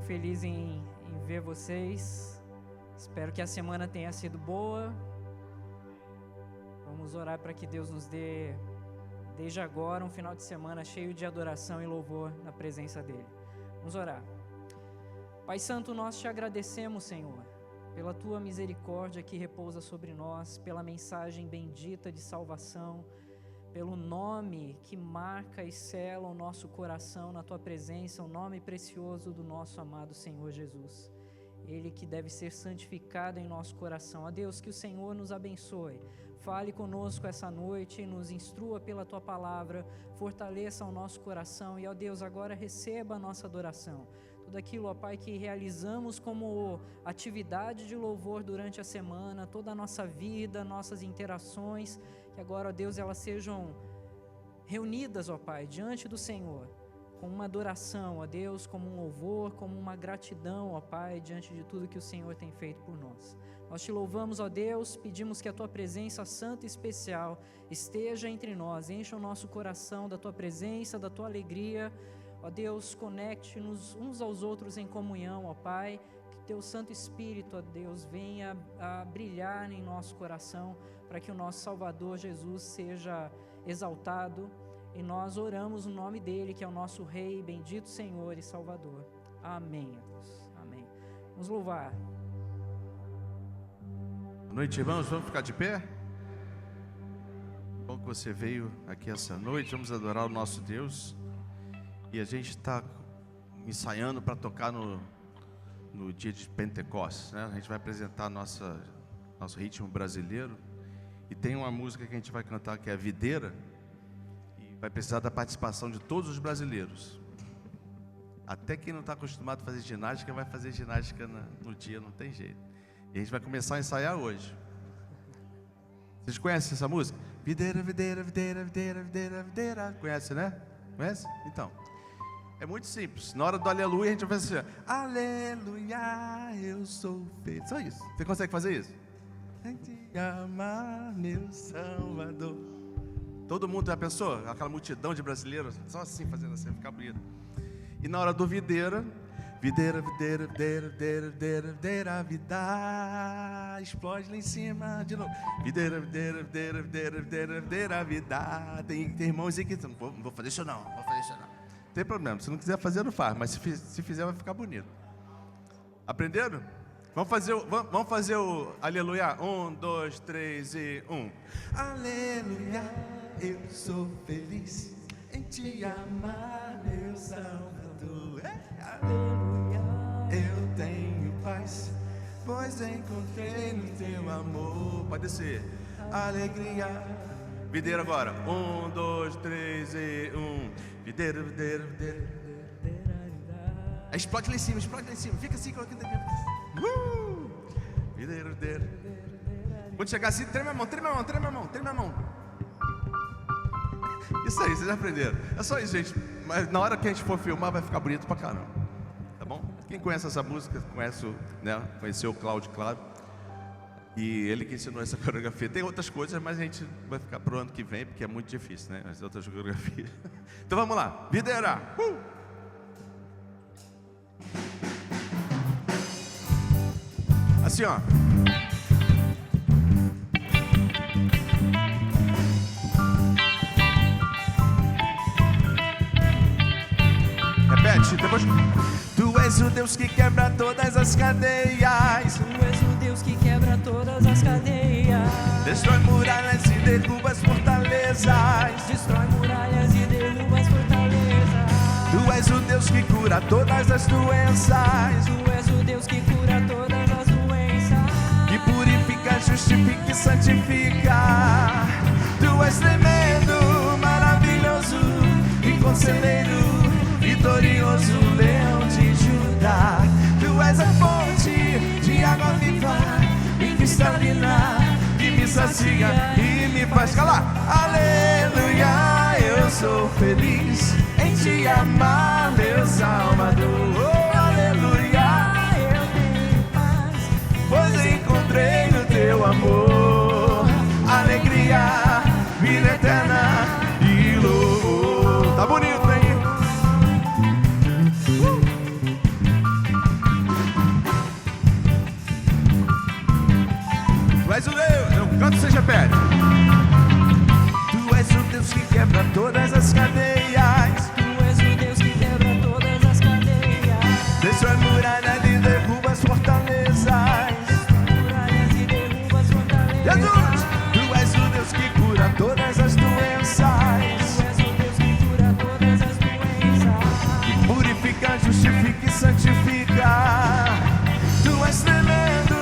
feliz em ver vocês. Espero que a semana tenha sido boa. Vamos orar para que Deus nos dê, desde agora, um final de semana cheio de adoração e louvor na presença dEle. Vamos orar. Pai Santo, nós te agradecemos, Senhor, pela Tua misericórdia que repousa sobre nós, pela mensagem bendita de salvação, pelo nome que marca e sela o nosso coração na Tua presença, o nome precioso do nosso amado Senhor Jesus. Ele que deve ser santificado em nosso coração. Ó Deus, que o Senhor nos abençoe. Fale conosco essa noite, nos instrua pela Tua palavra, fortaleça o nosso coração e, ó Deus, agora receba a nossa adoração. Tudo aquilo, ó Pai, que realizamos como atividade de louvor durante a semana, toda a nossa vida, nossas interações, que agora, ó Deus, elas sejam reunidas, ó Pai, diante do Senhor, com uma adoração, ó Deus, como um louvor, como uma gratidão, ó Pai, diante de tudo que o Senhor tem feito por nós. Nós te louvamos, ó Deus, pedimos que a Tua presença santa e especial esteja entre nós, encha o nosso coração da Tua presença, da Tua alegria. Ó Deus, conecte-nos uns aos outros em comunhão, ó Pai, que Teu Santo Espírito, ó Deus, venha a brilhar em nosso coração, para que o nosso Salvador Jesus seja exaltado, e nós oramos no nome dEle, que é o nosso Rei, bendito Senhor e Salvador. Amém, Deus. Amém. Vamos louvar. Boa noite, irmãos, vamos ficar de pé? Bom que você veio aqui essa noite, vamos adorar o nosso Deus. E a gente está ensaiando para tocar no dia de Pentecostes, né? A gente vai apresentar nosso ritmo brasileiro. E tem uma música que a gente vai cantar que é a Videira. E vai precisar da participação de todos os brasileiros. Até quem não está acostumado a fazer ginástica, vai fazer ginástica no dia, não tem jeito. E a gente vai começar a ensaiar hoje. Vocês conhecem essa música? Videira, videira, videira, videira, videira, videira. Conhece, né? Conhece? Então. É muito simples. Na hora do aleluia, a gente vai fazer assim: aleluia, eu sou feliz. Só isso. Você consegue fazer isso? Te amar, meu Salvador. Todo mundo já pensou? Aquela multidão de brasileiros, só assim, fazendo assim, ficar bonito. E na hora do videira, videira, videira, videira, videira, videira, videira, vida explode lá em cima de novo. Videira, videira, videira, videira, videira, videira, vida. Tem irmãos aí que não vou fazer isso não, vou fazer isso não. Não tem problema, se não quiser fazer, não faz, mas se fizer vai ficar bonito. Aprenderam? Vamos fazer o aleluia. 1, 2, 3 e 1. Aleluia, eu sou feliz em te amar, meu Salvador. Aleluia, eu tenho paz, pois encontrei no teu amor. Pode descer. Alegria. Videira agora. 1, 2, 3 e 1. Videira, videira, videira. Explode lá em cima, fica assim, colocando aqui. Videira, videira. Quando chegar assim, treme a mão. Isso aí, vocês já aprenderam. É só isso, gente. Mas na hora que a gente for filmar, vai ficar bonito pra caramba. Tá bom? Quem conhece essa música, conheceu o Cláudio, claro. E ele que ensinou essa coreografia. Tem outras coisas, mas a gente vai ficar pro ano que vem, porque é muito difícil, né? As outras coreografias. Então vamos lá. Videira. Assim, ó. Repete, depois. Tu és o Deus que quebra todas as cadeias. Tu és o Deus que quebra todas as cadeias. Destrói muralhas e derruba as fortalezas. Destrói muralhas e derruba as fortalezas. Tu és o Deus que cura todas as doenças. Tu és o Deus que cura todas as doenças. Que purifica, justifica e santifica. Tu és tremendo, maravilhoso e conselheiro, vitorioso, leão de Judá. Tu és a fonte de água viva e cristalina, que me sacia e me faz calar. Aleluia, eu sou feliz em te amar, meu Salvador. Oh, aleluia, Eu tenho paz, pois encontrei no teu amor alegria, vida eterna e louvor. Tá bonito, hein? purifica, justifica e santifica. Tu és tremendo,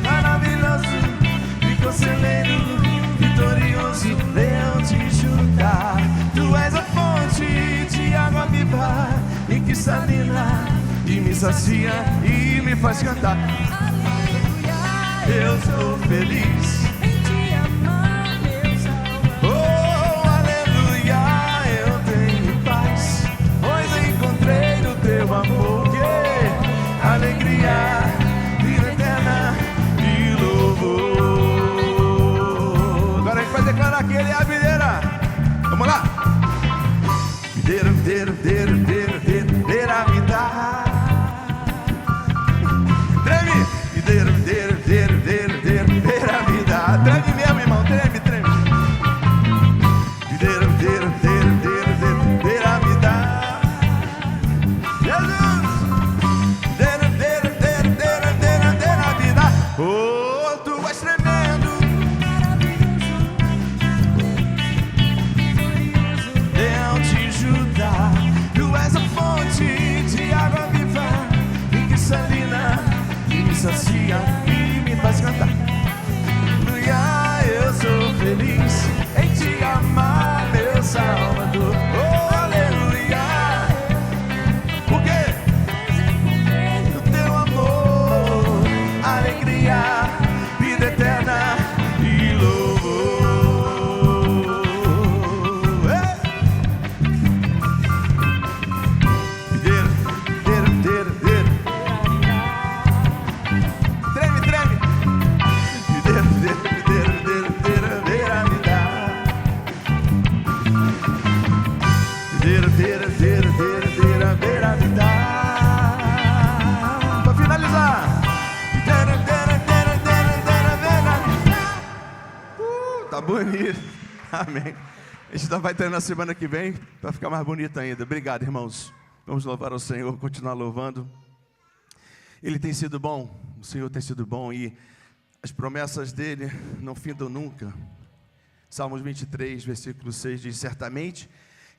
maravilhoso, e conselheiro, vitorioso, leão de Judá. Tu és a fonte de água viva e cristalina, e me sacia e me faz cantar. Eu sou feliz em te amar, meu Salvador. Oh, aleluia, eu tenho paz, pois encontrei no teu amor alegria, vida eterna e louvor. Agora a gente vai declarar que Ele é a videira. Vamos lá. Videira, videira, videira, videira, videira me dá. Treme. Videira, videira, videira, videira, videira me dá. Treme mesmo, irmão, treme, treme. Videira, videira, videira, videira, videira me dá. Jesus. Oh, tu és tremendo, maravilhoso, leão de Judá. Tu és a fonte de água viva e cristalina, que me sacia e me faz cantar. Aleluia, eu sou feliz em te amar, meu Salvador. Oh, aleluia. Por quê? Do teu amor, alegria, vida eterna e louvor. Videira, videira, videira, videira. Treme, treme. Videira, videira, videira, videira, videira, videira me dá. Videira, videira, videira, videira, videira, videira me dá. Pra finalizar. Tá bonito. Amém. A gente vai ter na semana que vem para ficar mais bonito ainda. Obrigado, irmãos. Vamos louvar ao Senhor, continuar louvando. Ele tem sido bom, o Senhor tem sido bom e as promessas dele não findam nunca. Salmos 23, versículo 6 diz: certamente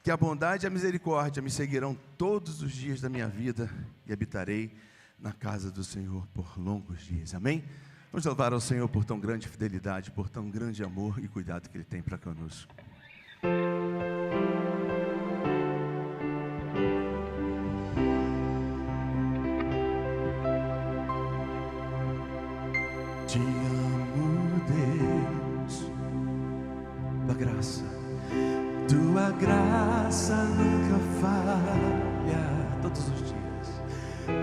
que a bondade e a misericórdia me seguirão todos os dias da minha vida e habitarei na casa do Senhor por longos dias. Amém? Vamos louvar ao Senhor por tão grande fidelidade, por tão grande amor e cuidado que Ele tem para conosco. Te amo, Deus, tua graça, tua graça nunca falha. Todos os dias,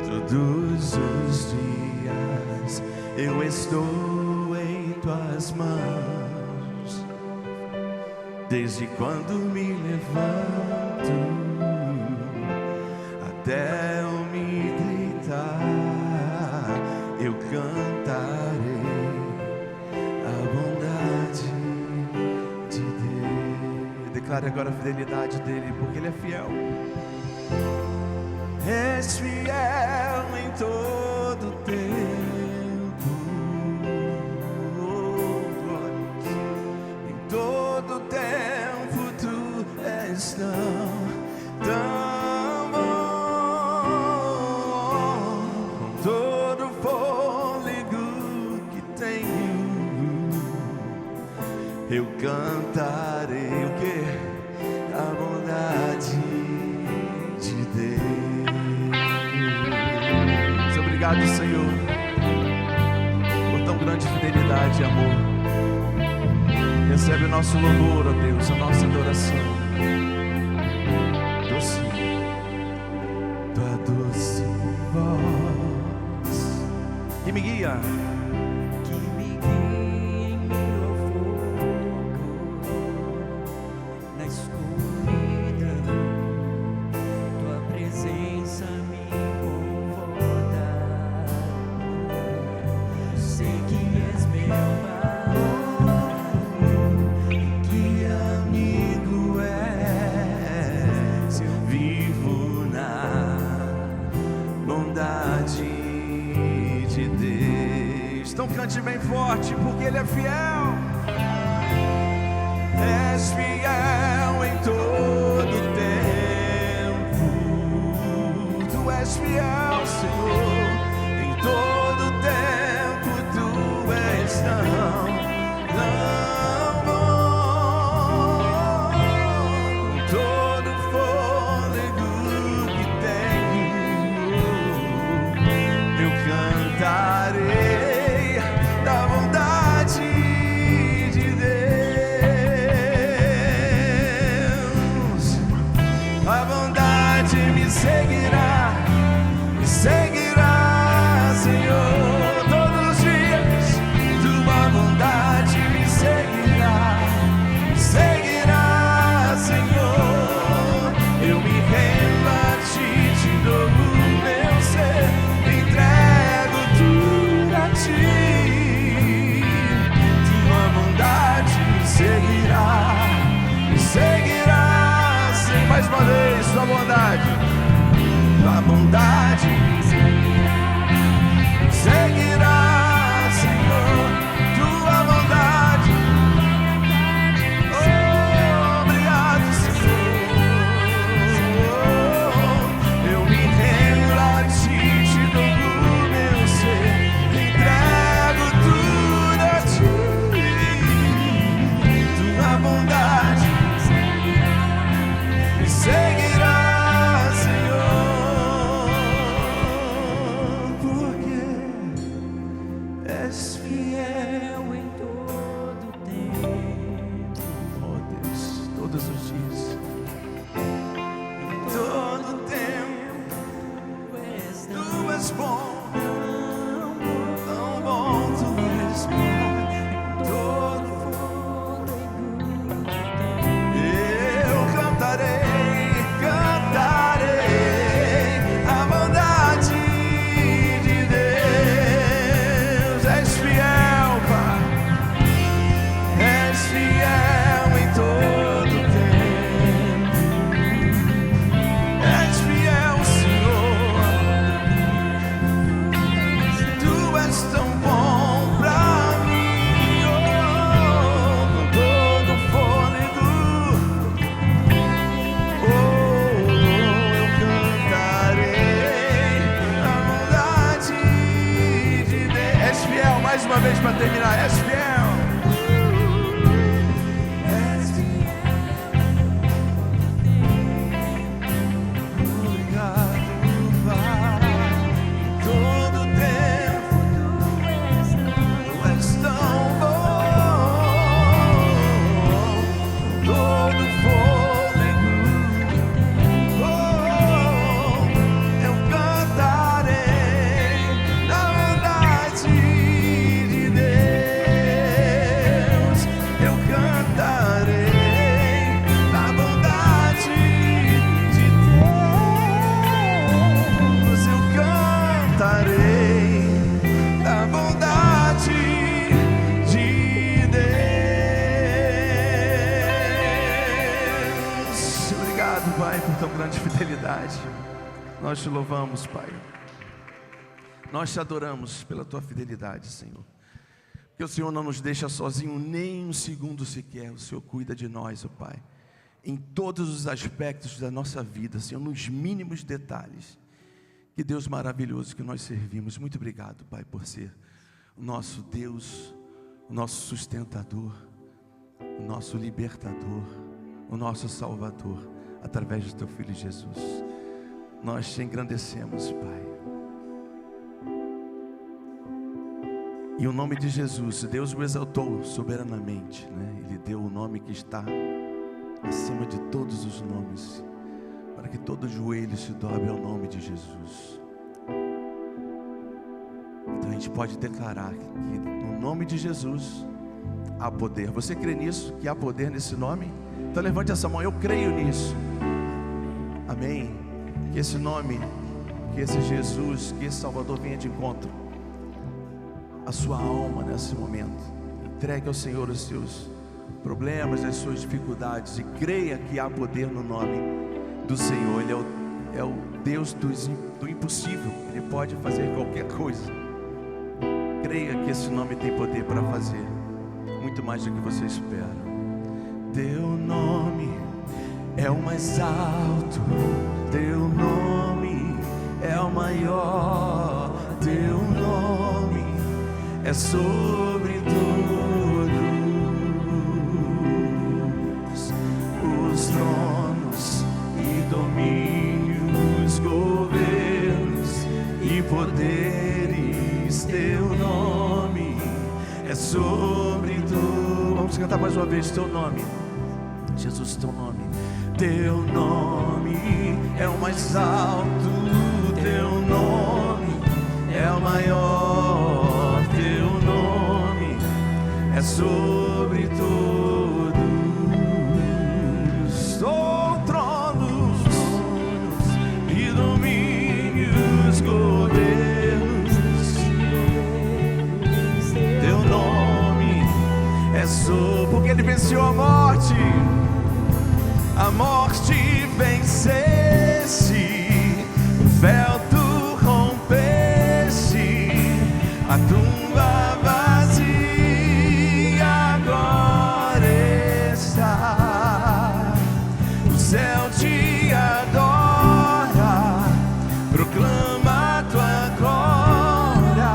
todos os dias eu estou em tuas mãos. Desde quando me levanto até eu me deitar, eu cantarei a bondade de Deus. Declare agora a fidelidade dele, porque ele é fiel. És fiel em todo tempo. Em todo tempo tu és tão bom. Com todo fôlego que tenho, eu cantarei o que? A bondade de Deus. Obrigado, Senhor, por tão grande fidelidade e amor. Recebe o nosso louvor, ó Deus, a nossa adoração. Doce, tua doce voz que me guia, em meu fogo, na escuridão, tua presença me conforta. Sei que és meu Pai, que amigo és, eu vivo na bondade de Deus. Então cante bem forte, porque Ele é fiel. És fiel em todo tempo. Tu Tu és fiel, Senhor, em todo tempo Tu és tão bom. Com todo fôlego que tenho, eu cantarei da bondade de Deus. A bondade me seguirá, Senhor, todos os dias. Tua bondade me seguirá, Senhor. Eu me rendo a Ti, te dou o meu ser, entrego tudo a Ti. Tua bondade me seguirá, Senhor. Mais uma vez, Tua bondade. Tua bondade seguirá, Senhor. Tua bondade. Oh, obrigado, Senhor. Eu me rendo a Ti, te dou o meu ser, entrego tudo a Ti. Tua bondade me seguirá. Uma vez para terminar, és fiel. És fiel. Obrigado, Pai. Todo tempo Tu és tão bom. Todo fôlego, eu cantarei da bondade. Pai, por tão grande fidelidade, nós Te louvamos, Pai. Nós Te adoramos pela Tua fidelidade, Senhor. Porque o Senhor não nos deixa sozinho nem um segundo sequer. O Senhor cuida de nós, ó Pai, em todos os aspectos da nossa vida, Senhor, nos mínimos detalhes. Que Deus maravilhoso que nós servimos. Muito obrigado, Pai, por ser o nosso Deus, o nosso sustentador, o nosso libertador, o nosso Salvador, através do Teu Filho Jesus. Nós Te engrandecemos, Pai. E o nome de Jesus, Deus o exaltou soberanamente, né? Ele deu o nome que está acima de todos os nomes, para que todo joelho se dobre ao nome de Jesus. Então a gente pode declarar que no nome de Jesus há poder. Você crê nisso? Que há poder nesse nome? Então levante essa mão, eu creio nisso. Amém. Que esse nome, que esse Jesus, que esse Salvador venha de encontro a sua alma nesse momento. Entregue ao Senhor os seus problemas, as suas dificuldades, e creia que há poder no nome do Senhor. Ele é o Deus do impossível. Ele pode fazer qualquer coisa. Creia que esse nome tem poder para fazer muito mais do que você espera. Teu nome é o mais alto, Teu nome maior, teu nome é sobre todos os tronos e domínios, governos e poderes, teu nome é sobre todos. Vamos cantar mais uma vez, teu nome, Jesus, teu nome é o mais alto, teu nome é o maior, teu nome é sobre todos. Oh, tronos e domínios, governos, teu nome é sobre, porque ele venceu a morte vencesse, o véu tu rompeste, a tumba vazia agora está, o céu te adora, proclama a tua glória,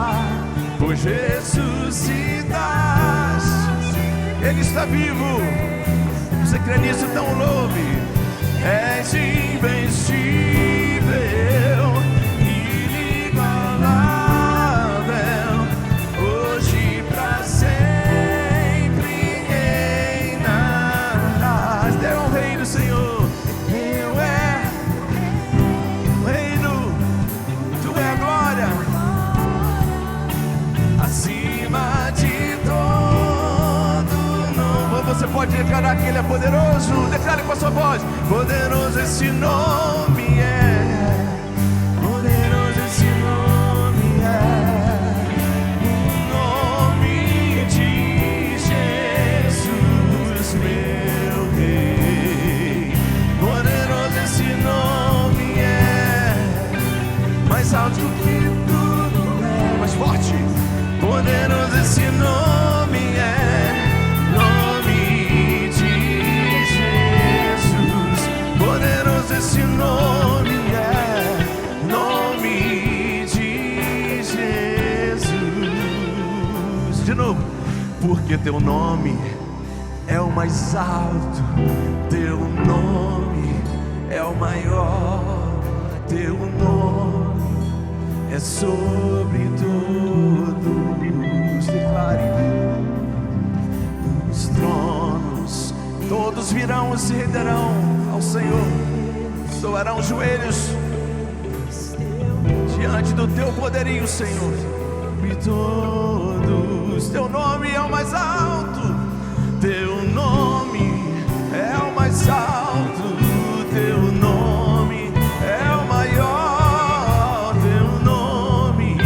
pois ressuscitaste, ele está vivo. Você crê nisso? Então louve. És invencível, inigualável, hoje pra sempre reinarás. Dê um reino, Senhor. Eu é o reino, tu é a glória, acima de todo nome. Você pode declarar que ele é poderoso. Declare com a sua voz. Poderoso esse nome é, poderoso esse nome é, o nome de Jesus, meu Rei. Poderoso esse nome é, mais alto que tudo é, mais forte. Poderoso esse nome é, esse nome é, nome de Jesus. De novo. Porque teu nome é o mais alto, teu nome é o maior, teu nome é sobre todos. Declare. Os tronos todos virão e se renderão ao Senhor, doarão os joelhos diante do teu poderio, Senhor. E todos, teu nome é o mais alto, teu nome é o mais alto, teu nome é o maior, teu nome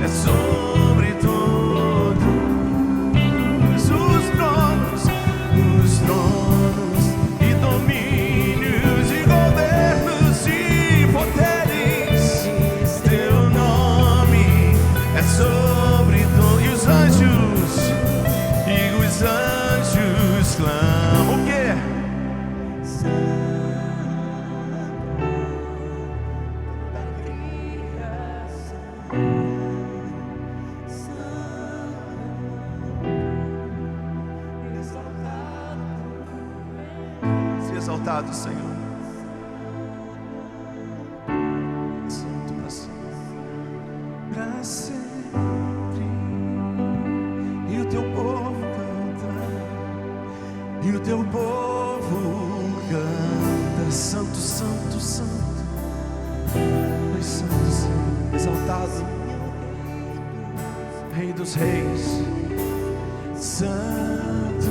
é sobre todos os tronos e domínios e governos e poderes, teu nome é sobre todos. E os anjos clamam o quê? Se exaltado, Senhor. Santo para sempre, para sempre. E o teu povo canta, e o teu povo canta, Santo, Santo, Santo, Pai Santo, Senhor, exaltado, Rei dos Reis, Santo,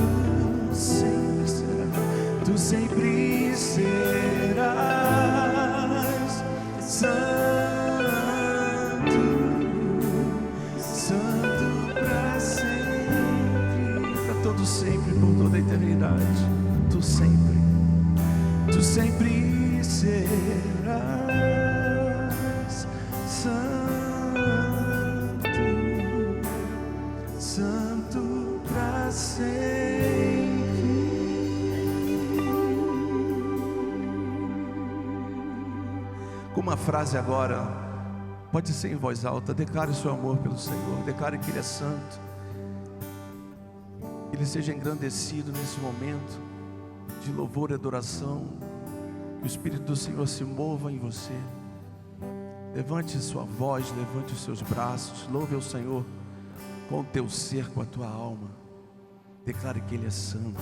sempre será, tu sempre serás, Santo, Santo para sempre, para todo sempre, por toda a eternidade, tu sempre serás, Santo, Santo para sempre. Com uma frase agora Pode ser em voz alta. Declare o seu amor pelo Senhor. Declare que Ele é santo. Que Ele seja engrandecido nesse momento de louvor e adoração. Que o Espírito do Senhor se mova em você. Levante sua voz, levante os seus braços. Louve ao Senhor com o teu ser, com a tua alma. Declare que Ele é santo.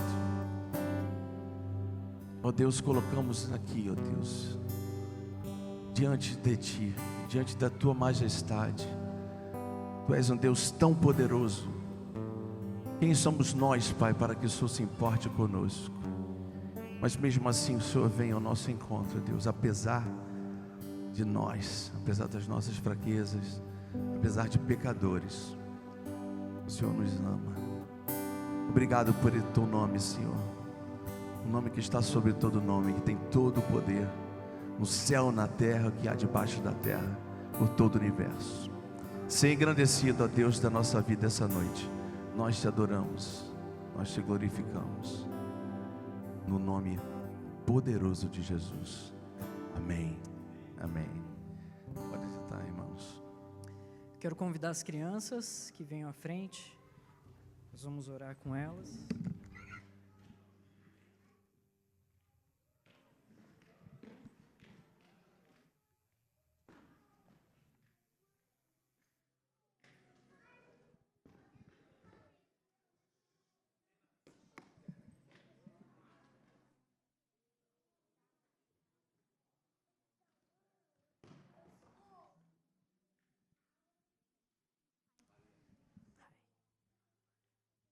Ó Deus, colocamos aqui, ó Deus, diante de Ti, diante da Tua majestade. Tu és um Deus tão poderoso. Quem somos nós, Pai, para que o Senhor se importe conosco? Mas mesmo assim o Senhor vem ao nosso encontro, Deus, apesar de nós, apesar das nossas fraquezas, apesar de pecadores. O Senhor nos ama. Obrigado por o Teu nome, Senhor. O nome que está sobre todo nome, que tem todo o poder, no céu, na terra, que há debaixo da terra, por todo o universo. Seja engrandecido, ó Deus, da nossa vida essa noite. Nós Te adoramos, nós Te glorificamos, no nome poderoso de Jesus. Amém. Amém. Pode sentar, irmãos. Quero convidar as crianças que venham à frente. Nós vamos orar com elas.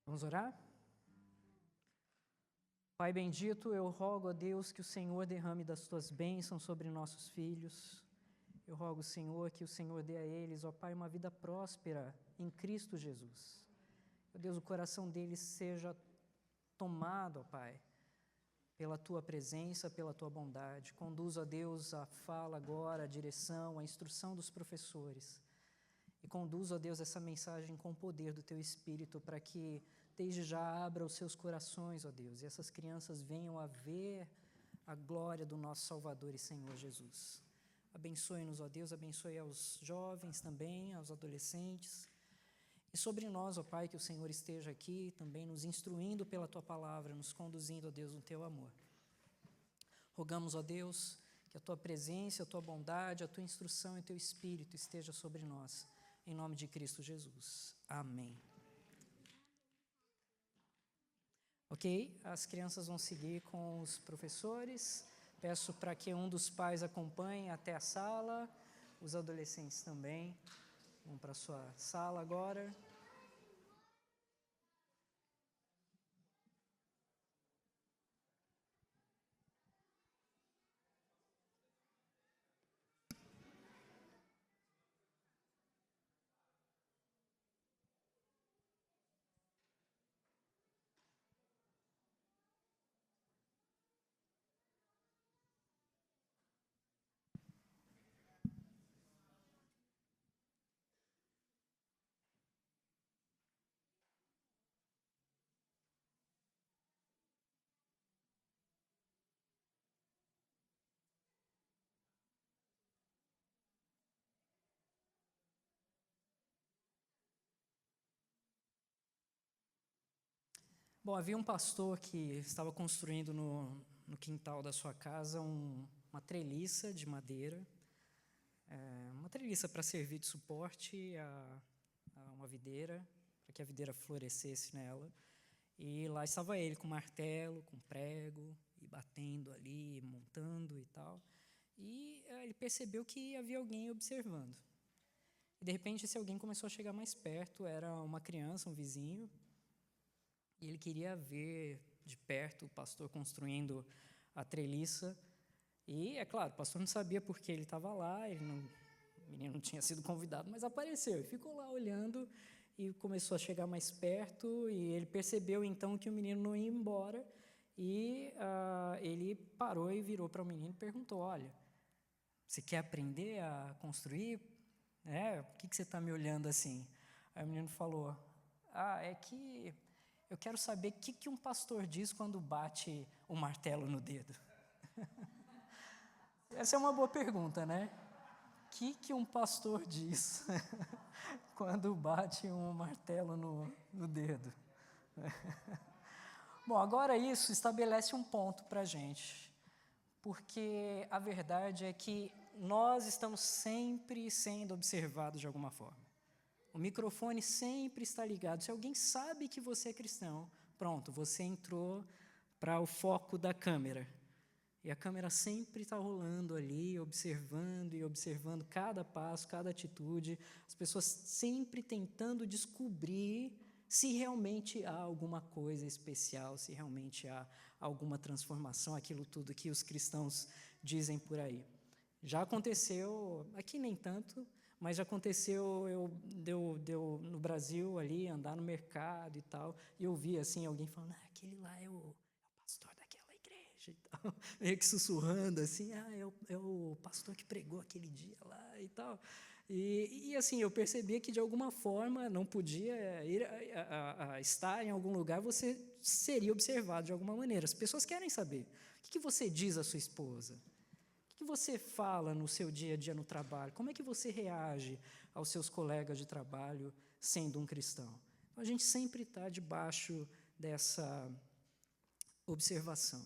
Vamos orar? Pai bendito, eu rogo a Deus que o Senhor derrame das Tuas bênçãos sobre nossos filhos. Eu rogo, Senhor, que o Senhor dê a eles, ó Pai, uma vida próspera em Cristo Jesus. Ó Deus, o coração deles seja tomado, ó Pai, pela Tua presença, pela Tua bondade. Conduza, ó Deus, a fala agora, a direção, a instrução dos professores. E conduza, ó Deus, essa mensagem com o poder do Teu Espírito, para que desde já abra os seus corações, ó Deus, e essas crianças venham a ver a glória do nosso Salvador e Senhor Jesus. Abençoe-nos, ó Deus, abençoe aos jovens também, aos adolescentes. E sobre nós, ó Pai, que o Senhor esteja aqui também nos instruindo pela Tua palavra, nos conduzindo, ó Deus, no Teu amor. Rogamos, ó Deus, que a Tua presença, a Tua bondade, a Tua instrução e o Teu Espírito esteja sobre nós. Em nome de Cristo Jesus. Amém. Ok? As crianças vão seguir com os professores. Peço para que um dos pais acompanhe até a sala. Os adolescentes também. Vão para a sua sala agora. Bom, havia um pastor que estava construindo no quintal da sua casa uma treliça de madeira, uma treliça para servir de suporte a uma videira, para que a videira florescesse nela. E lá estava ele com martelo, com prego, e batendo ali, montando e tal. E ele percebeu que havia alguém observando. E de repente esse alguém começou a chegar mais perto, era uma criança, um vizinho. E ele queria ver de perto o pastor construindo a treliça. E, é claro, o pastor não sabia por que ele estava lá, o menino não tinha sido convidado, mas apareceu. E ficou lá olhando e começou a chegar mais perto. E ele percebeu, então, que o menino não ia embora. E ele parou e virou para o menino e perguntou, olha, você quer aprender a construir? Por que você está me olhando assim? Aí o menino falou, é que... eu quero saber o que um pastor diz quando bate o martelo no dedo. Essa é uma boa pergunta, né? O que um pastor diz quando bate um martelo no dedo? Bom, agora isso estabelece um ponto para a gente, porque a verdade é que nós estamos sempre sendo observados de alguma forma. O microfone sempre está ligado. Se alguém sabe que você é cristão, pronto, você entrou para o foco da câmera. E a câmera sempre está rolando ali, observando e observando cada passo, cada atitude. As pessoas sempre tentando descobrir se realmente há alguma coisa especial, se realmente há alguma transformação, aquilo tudo que os cristãos dizem por aí. Já aconteceu, aqui nem tanto, mas já aconteceu eu no Brasil ali, andar no mercado e tal, e eu vi assim, alguém falando, aquele lá é o pastor daquela igreja e tal, meio que sussurrando assim, é o pastor que pregou aquele dia lá e tal. E assim, eu percebia que de alguma forma não podia ir a estar em algum lugar, você seria observado de alguma maneira. As pessoas querem saber, o que você diz à sua esposa? O que você fala no seu dia a dia no trabalho? Como é que você reage aos seus colegas de trabalho sendo um cristão? A gente sempre está debaixo dessa observação.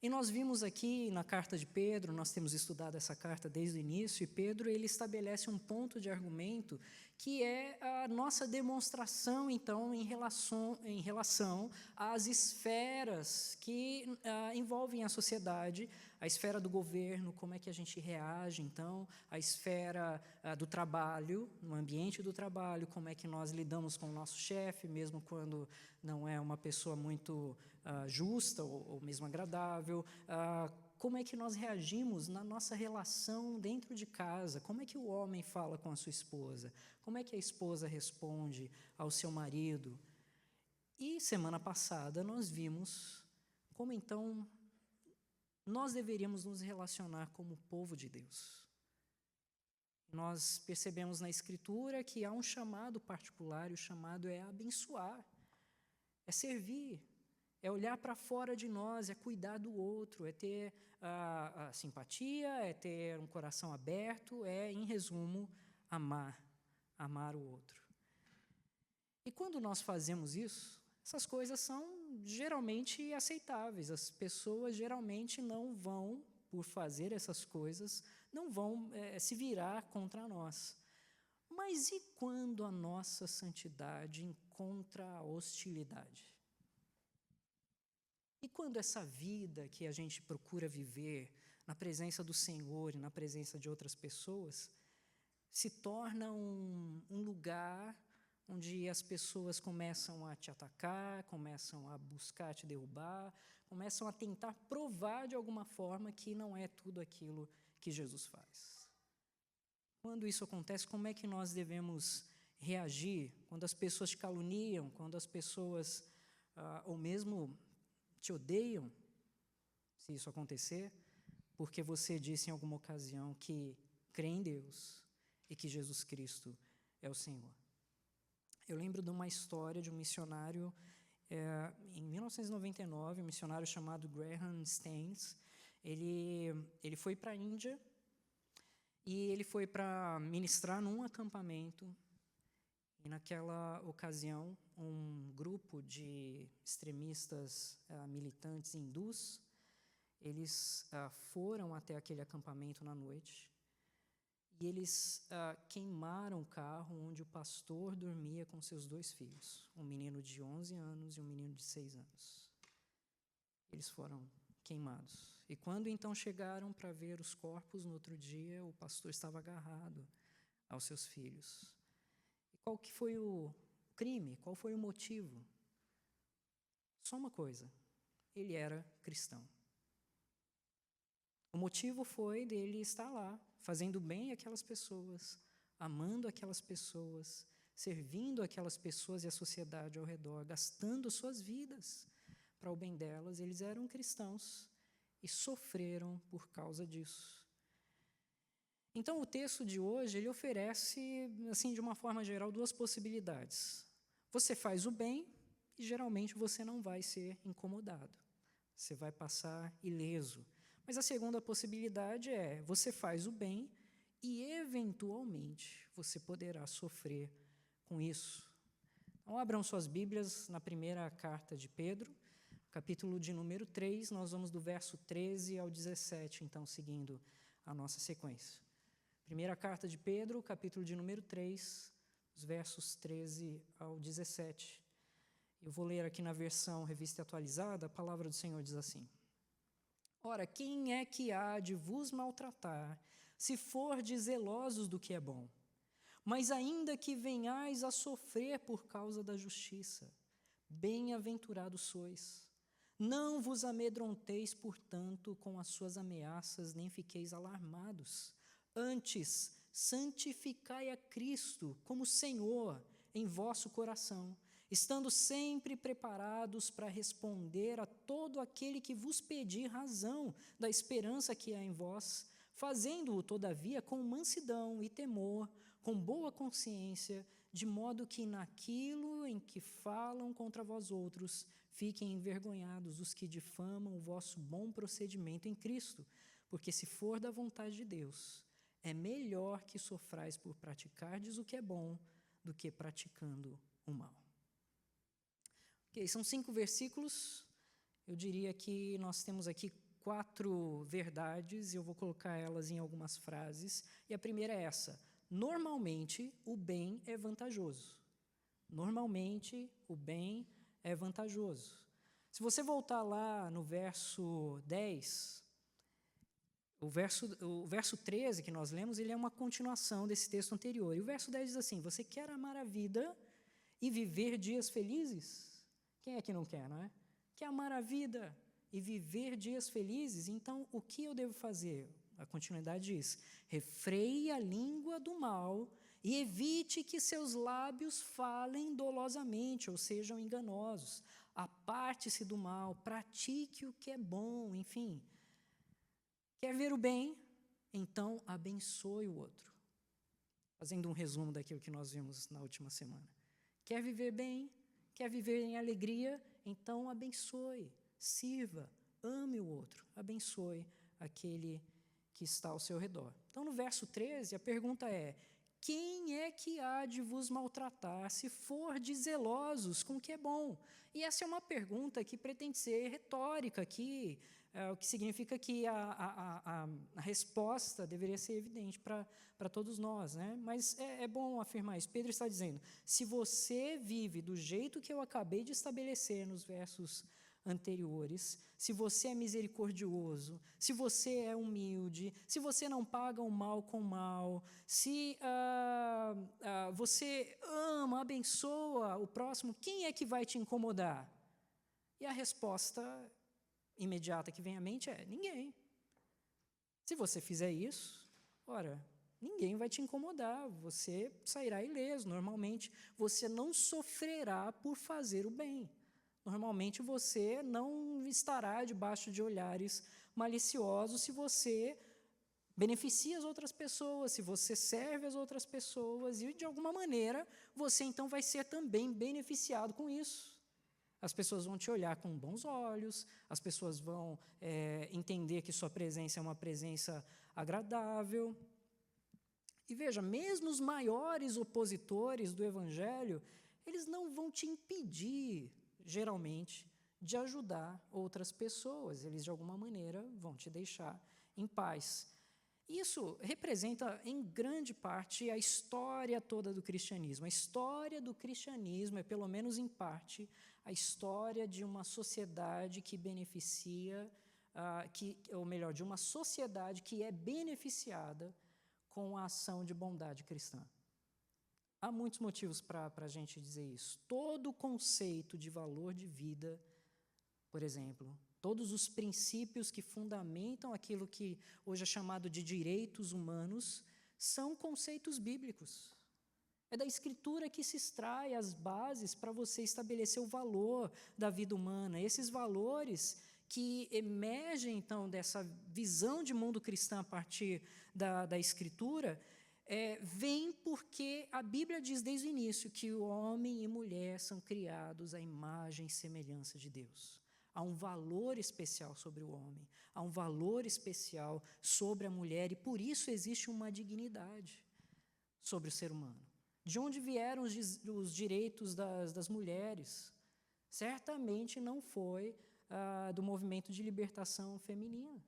E nós vimos aqui na carta de Pedro, nós temos estudado essa carta desde o início, e Pedro ele estabelece um ponto de argumento que é a nossa demonstração, então, em relação às esferas que envolvem a sociedade, a esfera do governo, como é que a gente reage, então, a esfera do trabalho, no ambiente do trabalho, como é que nós lidamos com o nosso chefe, mesmo quando não é uma pessoa muito justa ou mesmo agradável, como é que nós reagimos na nossa relação dentro de casa, como é que o homem fala com a sua esposa, como é que a esposa responde ao seu marido. E semana passada nós vimos como então nós deveríamos nos relacionar como povo de Deus. Nós percebemos na Escritura que há um chamado particular, e o chamado é abençoar, é servir, é olhar para fora de nós, é cuidar do outro, é ter a simpatia, é ter um coração aberto, é, em resumo, amar o outro. E quando nós fazemos isso, essas coisas são geralmente aceitáveis. As pessoas geralmente não vão, por fazer essas coisas, não vão se virar contra nós. Mas e quando a nossa santidade encontra a hostilidade? E quando essa vida que a gente procura viver na presença do Senhor e na presença de outras pessoas se torna um lugar onde as pessoas começam a te atacar, começam a buscar te derrubar, começam a tentar provar de alguma forma que não é tudo aquilo que Jesus faz. Quando isso acontece, como é que nós devemos reagir? Quando as pessoas te caluniam, quando as pessoas, ou mesmo te odeiam, se isso acontecer, porque você disse em alguma ocasião que crê em Deus e que Jesus Cristo é o Senhor. Eu lembro de uma história de um missionário, em 1999, um missionário chamado Graham Staines. Ele foi para a Índia e ele foi para ministrar num acampamento. E naquela ocasião, um grupo de extremistas militantes hindus, eles foram até aquele acampamento na noite e eles queimaram o carro onde o pastor dormia com seus 2 filhos, um menino de 11 anos e um menino de 6 anos. Eles foram queimados. E quando então chegaram para ver os corpos no outro dia, o pastor estava agarrado aos seus filhos. Qual que foi o crime? Qual foi o motivo? Só uma coisa, ele era cristão. O motivo foi dele estar lá, fazendo bem àquelas pessoas, amando aquelas pessoas, servindo aquelas pessoas e a sociedade ao redor, gastando suas vidas para o bem delas. Eles eram cristãos e sofreram por causa disso. Então, o texto de hoje, ele oferece, assim, de uma forma geral, 2 possibilidades. Você faz o bem e, geralmente, você não vai ser incomodado. Você vai passar ileso. Mas a segunda possibilidade é, você faz o bem e, eventualmente, você poderá sofrer com isso. Então, abram suas Bíblias na primeira carta de Pedro, capítulo de número 3, nós vamos do verso 13 ao 17, então, seguindo a nossa sequência. Primeira carta de Pedro, capítulo de número 3, os versos 13 ao 17. Eu vou ler aqui na versão Revista Atualizada, a palavra do Senhor diz assim: Ora, quem é que há de vos maltratar, se fordes zelosos do que é bom? Mas ainda que venhais a sofrer por causa da justiça, bem-aventurados sois. Não vos amedronteis, portanto, com as suas ameaças, nem fiqueis alarmados. Antes, santificai a Cristo como Senhor em vosso coração, estando sempre preparados para responder a todo aquele que vos pedir razão da esperança que há em vós, fazendo-o, todavia, com mansidão e temor, com boa consciência, de modo que naquilo em que falam contra vós outros, fiquem envergonhados os que difamam o vosso bom procedimento em Cristo, porque se for da vontade de Deus, é melhor que sofrais por praticardes o que é bom do que praticando o mal. Ok, são 5 versículos. Eu diria que nós temos aqui 4 verdades, e eu vou colocar elas em algumas frases. E a primeira é essa: normalmente o bem é vantajoso. Normalmente o bem é vantajoso. Se você voltar lá no verso 10, o verso 13 que nós lemos, ele é uma continuação desse texto anterior. E o verso 10 diz assim: você quer amar a vida e viver dias felizes? Quem é que não quer, não é? Quer amar a vida e viver dias felizes? Então, o que eu devo fazer? A continuidade diz: refreie a língua do mal e evite que seus lábios falem dolosamente ou sejam enganosos. Aparte-se do mal, pratique o que é bom, enfim. Quer ver o bem? Então abençoe o outro. Fazendo um resumo daquilo que nós vimos na última semana. Quer viver bem? Quer viver em alegria? Então abençoe, sirva, ame o outro, abençoe aquele que está ao seu redor. Então, no verso 13, a pergunta é: quem é que há de vos maltratar, se fordes zelosos com o que é bom? E essa é uma pergunta que pretende ser retórica, o que significa que a resposta deveria ser evidente para todos nós, né? Mas é bom afirmar isso. Pedro está dizendo: se você vive do jeito que eu acabei de estabelecer nos versos anteriores, se você é misericordioso, se você é humilde, se você não paga o mal com o mal, se você ama, abençoa o próximo, quem é que vai te incomodar? E a resposta imediata que vem à mente é: ninguém. Se você fizer isso, ora, ninguém vai te incomodar, você sairá ileso. Normalmente, você não sofrerá por fazer o bem. Normalmente, você não estará debaixo de olhares maliciosos se você beneficia as outras pessoas, se você serve as outras pessoas, e, de alguma maneira, você, então, vai ser também beneficiado com isso. As pessoas vão te olhar com bons olhos, as pessoas vão entender que sua presença é uma presença agradável. E veja, mesmo os maiores opositores do Evangelho, eles não vão te impedir, geralmente, de ajudar outras pessoas. Eles, de alguma maneira, vão te deixar em paz. Isso representa, em grande parte, a história toda do cristianismo. A história do cristianismo é, pelo menos em parte, a história de uma sociedade que beneficia, ou melhor, de uma sociedade que é beneficiada com a ação de bondade cristã. Há muitos motivos para a gente dizer isso. Todo o conceito de valor de vida, por exemplo, todos os princípios que fundamentam aquilo que hoje é chamado de direitos humanos, são conceitos bíblicos. É da Escritura que se extrai as bases para você estabelecer o valor da vida humana. Esses valores que emergem, então, dessa visão de mundo cristã a partir da Escritura, vem porque a Bíblia diz desde o início que o homem e mulher são criados à imagem e semelhança de Deus. Há um valor especial sobre o homem, há um valor especial sobre a mulher, e por isso existe uma dignidade sobre o ser humano. De onde vieram os direitos das mulheres? Certamente não foi do movimento de libertação feminina.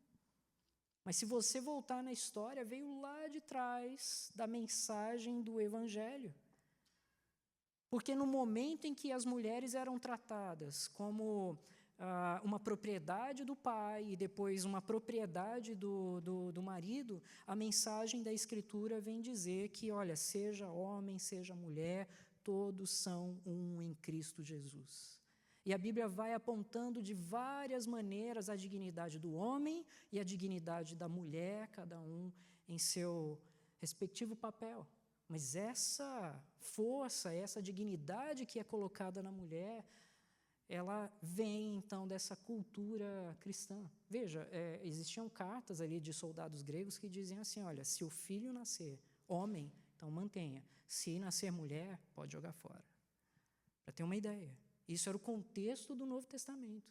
Mas se você voltar na história, veio lá de trás da mensagem do Evangelho. Porque no momento em que as mulheres eram tratadas como uma propriedade do pai e depois uma propriedade do marido, a mensagem da Escritura vem dizer que, olha, seja homem, seja mulher, todos são um em Cristo Jesus. E a Bíblia vai apontando de várias maneiras a dignidade do homem e a dignidade da mulher, cada um em seu respectivo papel. Mas essa força, essa dignidade que é colocada na mulher, ela vem, então, dessa cultura cristã. Veja, existiam cartas ali de soldados gregos que diziam assim, olha, se o filho nascer homem, então mantenha. Se nascer mulher, pode jogar fora. Para ter uma ideia. Isso era o contexto do Novo Testamento.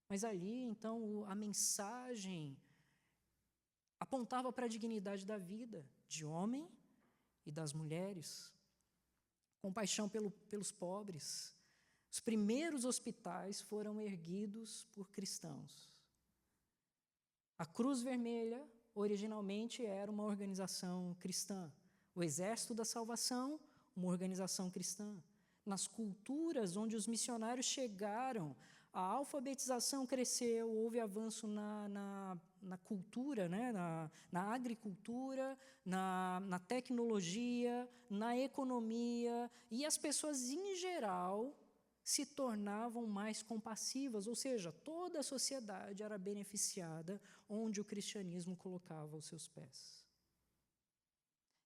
Mas ali, então, a mensagem apontava para a dignidade da vida, de homem e das mulheres. Compaixão pelos pobres. Os primeiros hospitais foram erguidos por cristãos. A Cruz Vermelha, originalmente, era uma organização cristã. O Exército da Salvação, uma organização cristã. Nas culturas onde os missionários chegaram, a alfabetização cresceu, houve avanço na cultura, né? na agricultura, na tecnologia, na economia, e as pessoas, em geral, se tornavam mais compassivas, ou seja, toda a sociedade era beneficiada onde o cristianismo colocava os seus pés.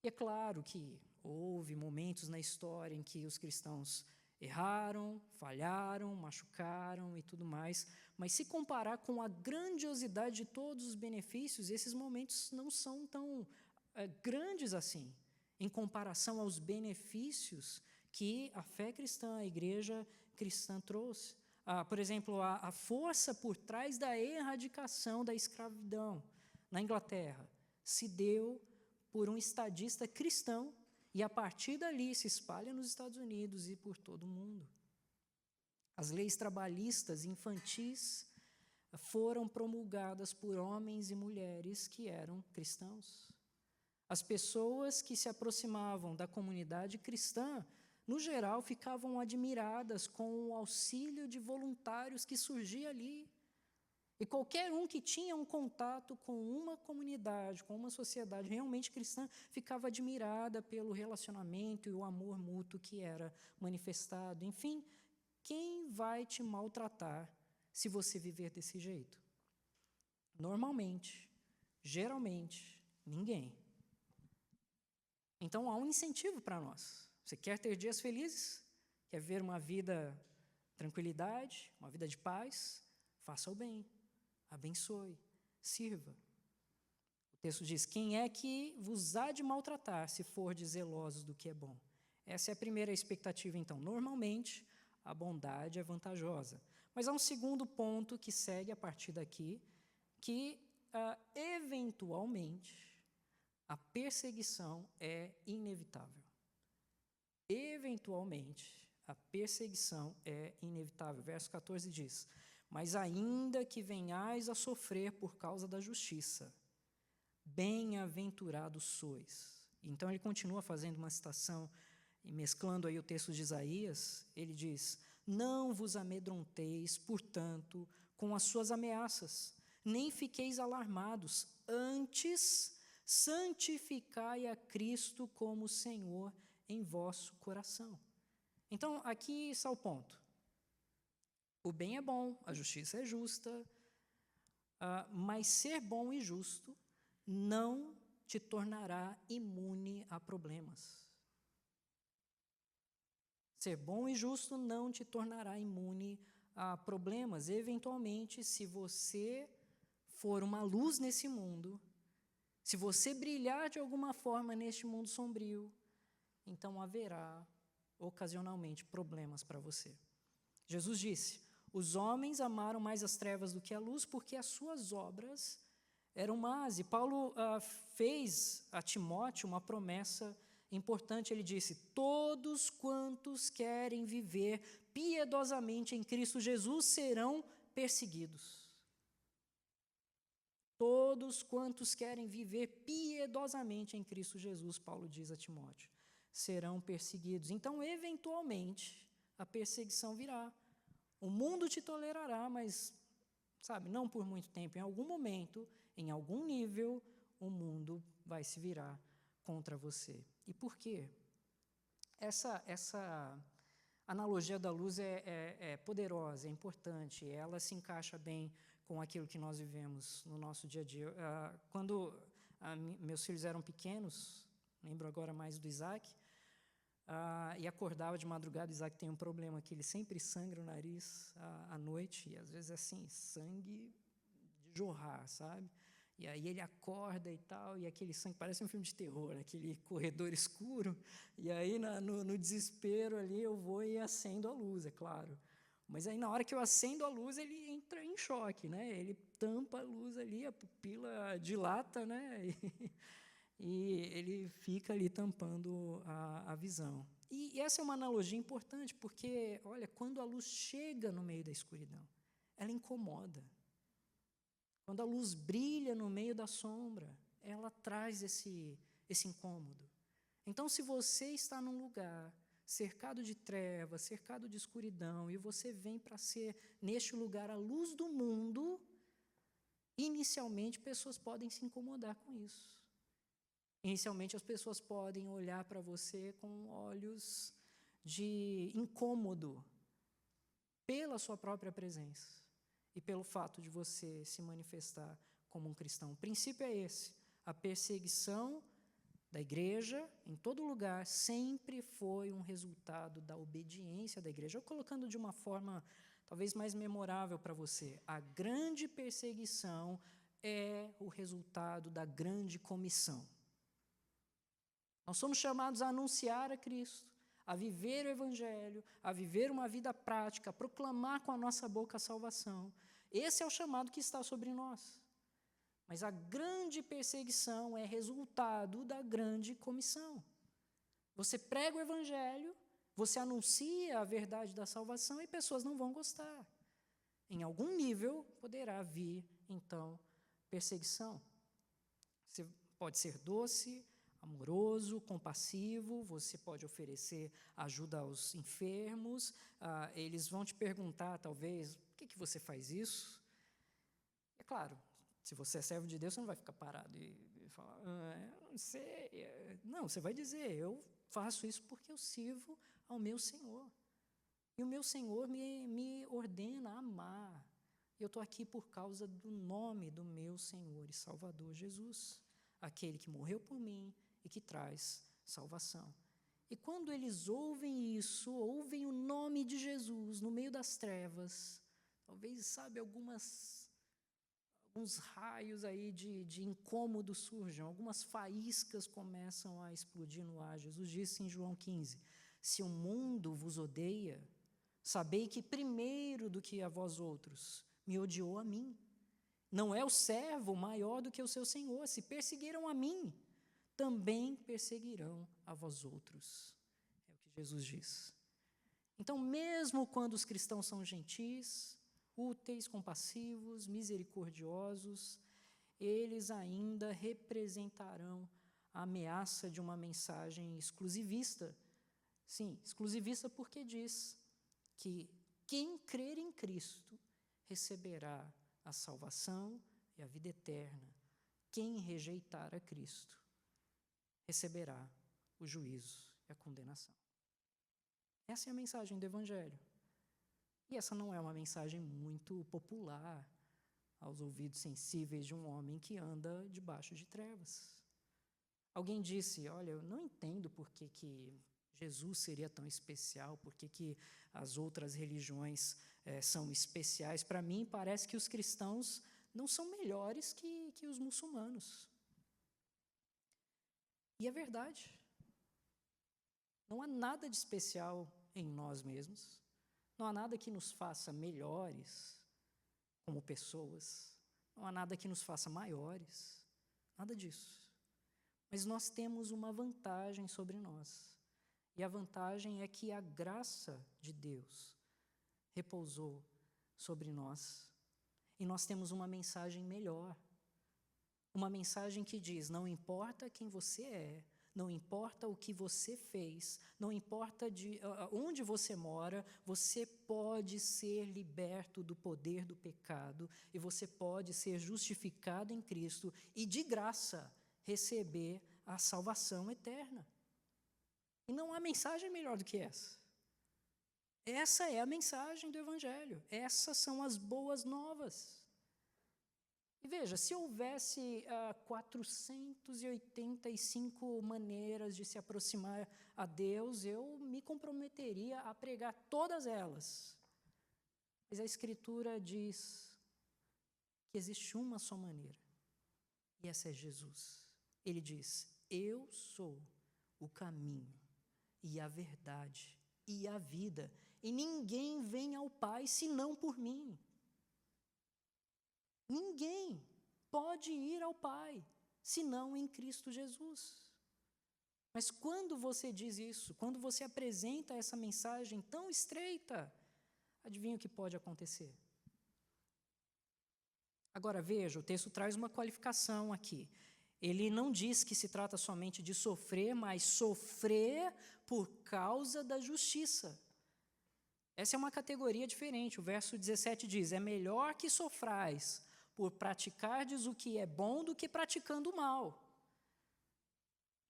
E é claro que houve momentos na história em que os cristãos erraram, falharam, machucaram e tudo mais, mas se comparar com a grandiosidade de todos os benefícios, esses momentos não são tão grandes assim, em comparação aos benefícios que a fé cristã, a igreja cristã trouxe. Por exemplo, a força por trás da erradicação da escravidão na Inglaterra se deu por um estadista cristão, e a partir dali se espalha nos Estados Unidos e por todo o mundo. As leis trabalhistas infantis foram promulgadas por homens e mulheres que eram cristãos. As pessoas que se aproximavam da comunidade cristã, no geral, ficavam admiradas com o auxílio de voluntários que surgia ali. E qualquer um que tinha um contato com uma comunidade, com uma sociedade realmente cristã, ficava admirada pelo relacionamento e o amor mútuo que era manifestado. Enfim, quem vai te maltratar se você viver desse jeito? Normalmente, geralmente, ninguém. Então, há um incentivo para nós. Você quer ter dias felizes? Quer ver uma vida tranquilidade, uma vida de paz? Faça o bem. Abençoe, sirva. O texto diz, quem é que vos há de maltratar, se fordes zelosos do que é bom? Essa é a primeira expectativa, então. Normalmente, a bondade é vantajosa. Mas há um segundo ponto que segue a partir daqui, que, eventualmente, a perseguição é inevitável. Eventualmente, a perseguição é inevitável. Verso 14 diz, mas ainda que venhais a sofrer por causa da justiça, bem-aventurados sois. Então ele continua fazendo uma citação, e mesclando aí o texto de Isaías, ele diz, não vos amedronteis, portanto, com as suas ameaças, nem fiqueis alarmados, antes santificai a Cristo como Senhor em vosso coração. Então, aqui está o ponto. O bem é bom, a justiça é justa, mas ser bom e justo não te tornará imune a problemas. Ser bom e justo não te tornará imune a problemas. Eventualmente, se você for uma luz nesse mundo, se você brilhar de alguma forma neste mundo sombrio, então haverá ocasionalmente problemas para você. Jesus disse, Os homens amaram mais as trevas do que a luz, porque as suas obras eram más. E Paulo fez a Timóteo uma promessa importante. Ele disse: todos quantos querem viver piedosamente em Cristo Jesus serão perseguidos. Todos quantos querem viver piedosamente em Cristo Jesus, Paulo diz a Timóteo, serão perseguidos. Então, eventualmente, a perseguição virá. O mundo te tolerará, mas, sabe, não por muito tempo. Em algum momento, em algum nível, o mundo vai se virar contra você. E por quê? Essa analogia da luz é poderosa, é importante, ela se encaixa bem com aquilo que nós vivemos no nosso dia a dia. Quando meus filhos eram pequenos, lembro agora mais do Isaac, e acordava de madrugada. O Isaac tem um problema que ele sempre sangra o nariz à noite, e às vezes assim, sangue de jorrar, sabe? E aí ele acorda e tal, e aquele sangue parece um filme de terror, aquele corredor escuro, e aí no desespero ali eu vou e acendo a luz, é claro. Mas aí na hora que eu acendo a luz, ele entra em choque, né? Ele tampa a luz ali, a pupila dilata, né? E ele fica ali tampando a visão. E essa é uma analogia importante, porque, olha, quando a luz chega no meio da escuridão, ela incomoda. Quando a luz brilha no meio da sombra, ela traz esse incômodo. Então, se você está num lugar cercado de trevas, cercado de escuridão, e você vem para ser, neste lugar, a luz do mundo, inicialmente, pessoas podem se incomodar com isso. Inicialmente, as pessoas podem olhar para você com olhos de incômodo pela sua própria presença e pelo fato de você se manifestar como um cristão. O princípio é esse: a perseguição da igreja, em todo lugar, sempre foi um resultado da obediência da igreja. Eu colocando de uma forma talvez mais memorável para você, a grande perseguição é o resultado da grande comissão. Nós somos chamados a anunciar a Cristo, a viver o Evangelho, a viver uma vida prática, a proclamar com a nossa boca a salvação. Esse é o chamado que está sobre nós. Mas a grande perseguição é resultado da grande comissão. Você prega o Evangelho, você anuncia a verdade da salvação e pessoas não vão gostar. Em algum nível poderá vir, então, perseguição. Você pode ser doce, amoroso, compassivo, você pode oferecer ajuda aos enfermos, eles vão te perguntar, talvez, por que você faz isso? É claro, se você é servo de Deus, você não vai ficar parado e falar, eu não sei. Não, você vai dizer, eu faço isso porque eu sirvo ao meu Senhor. E o meu Senhor me ordena a amar. Eu estou aqui por causa do nome do meu Senhor e Salvador Jesus, aquele que morreu por mim e que traz salvação. E quando eles ouvem isso, ouvem o nome de Jesus no meio das trevas, talvez, sabe, alguns raios aí de incômodo surjam, algumas faíscas começam a explodir no ar. Jesus disse em João 15, se o mundo vos odeia, sabei que primeiro do que a vós outros me odiou a mim. Não é o servo maior do que o seu senhor. Se perseguiram a mim, também perseguirão a vós outros. É o que Jesus diz. Então, mesmo quando os cristãos são gentis, úteis, compassivos, misericordiosos, eles ainda representarão a ameaça de uma mensagem exclusivista. Sim, exclusivista porque diz que quem crer em Cristo receberá a salvação e a vida eterna. Quem rejeitar a Cristo receberá o juízo e a condenação. Essa é a mensagem do Evangelho. E essa não é uma mensagem muito popular aos ouvidos sensíveis de um homem que anda debaixo de trevas. Alguém disse, olha, eu não entendo por que Jesus seria tão especial, por que as outras religiões são especiais. Para mim, parece que os cristãos não são melhores que os muçulmanos. E é verdade. Não há nada de especial em nós mesmos. Não há nada que nos faça melhores como pessoas. Não há nada que nos faça maiores. Nada disso. Mas nós temos uma vantagem sobre nós. E a vantagem é que a graça de Deus repousou sobre nós. E nós temos uma mensagem melhor. Uma mensagem que diz: não importa quem você é, não importa o que você fez, não importa onde você mora, você pode ser liberto do poder do pecado e você pode ser justificado em Cristo e, de graça, receber a salvação eterna. E não há mensagem melhor do que essa. Essa é a mensagem do Evangelho. Essas são as boas novas. E veja, se houvesse 485 maneiras de se aproximar a Deus, eu me comprometeria a pregar todas elas. Mas a Escritura diz que existe uma só maneira, e essa é Jesus. Ele diz: eu sou o caminho e a verdade e a vida, e ninguém vem ao Pai senão por mim. Ninguém pode ir ao Pai, senão em Cristo Jesus. Mas quando você diz isso, quando você apresenta essa mensagem tão estreita, adivinha o que pode acontecer? Agora veja, o texto traz uma qualificação aqui. Ele não diz que se trata somente de sofrer, mas sofrer por causa da justiça. Essa é uma categoria diferente. O verso 17 diz: é melhor que sofrais por praticardes o que é bom do que praticando o mal.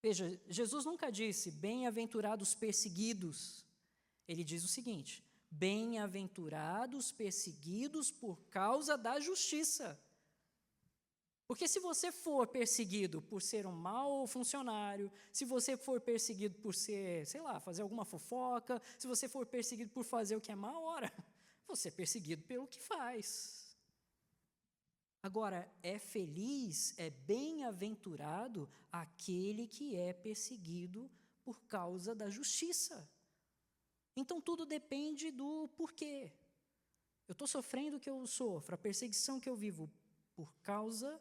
Veja, Jesus nunca disse: bem-aventurados perseguidos. Ele diz o seguinte: bem-aventurados perseguidos por causa da justiça. Porque se você for perseguido por ser um mau funcionário, se você for perseguido por ser, sei lá, fazer alguma fofoca, se você for perseguido por fazer o que é mal, ora, você é perseguido pelo que faz. Agora, é feliz, é bem-aventurado aquele que é perseguido por causa da justiça. Então, tudo depende do porquê. Eu estou sofrendo o que eu sofro, a perseguição que eu vivo por causa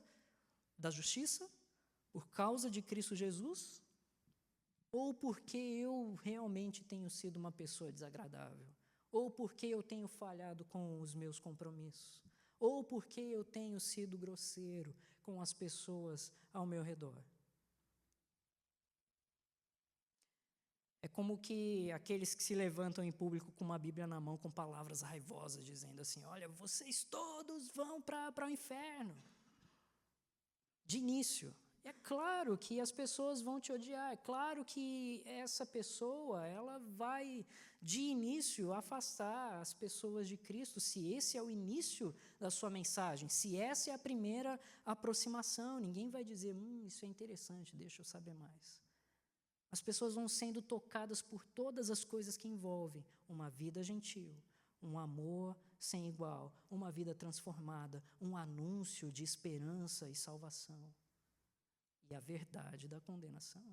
da justiça, por causa de Cristo Jesus, ou porque eu realmente tenho sido uma pessoa desagradável, ou porque eu tenho falhado com os meus compromissos, ou porque eu tenho sido grosseiro com as pessoas ao meu redor. É como que aqueles que se levantam em público com uma Bíblia na mão, com palavras raivosas, dizendo assim: olha, vocês todos vão para o inferno. De início. É claro que as pessoas vão te odiar, é claro que essa pessoa, ela vai, de início, afastar as pessoas de Cristo, se esse é o início da sua mensagem, se essa é a primeira aproximação. Ninguém vai dizer: isso é interessante, deixa eu saber mais. As pessoas vão sendo tocadas por todas as coisas que envolvem uma vida gentil, um amor sem igual, uma vida transformada, um anúncio de esperança e salvação, e a verdade da condenação.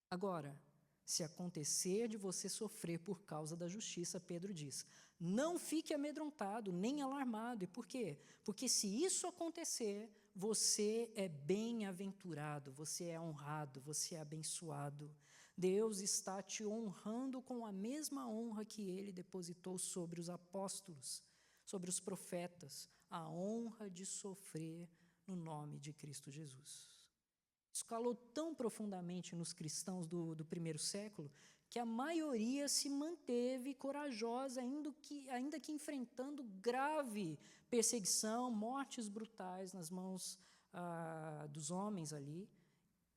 Agora, se acontecer de você sofrer por causa da justiça, Pedro diz: não fique amedrontado, nem alarmado. E por quê? Porque se isso acontecer, você é bem-aventurado, você é honrado, você é abençoado. Deus está te honrando com a mesma honra que Ele depositou sobre os apóstolos, sobre os profetas, a honra de sofrer no nome de Cristo Jesus. Isso calou tão profundamente nos cristãos do primeiro século que a maioria se manteve corajosa, ainda que enfrentando grave perseguição, mortes brutais nas mãos dos homens ali.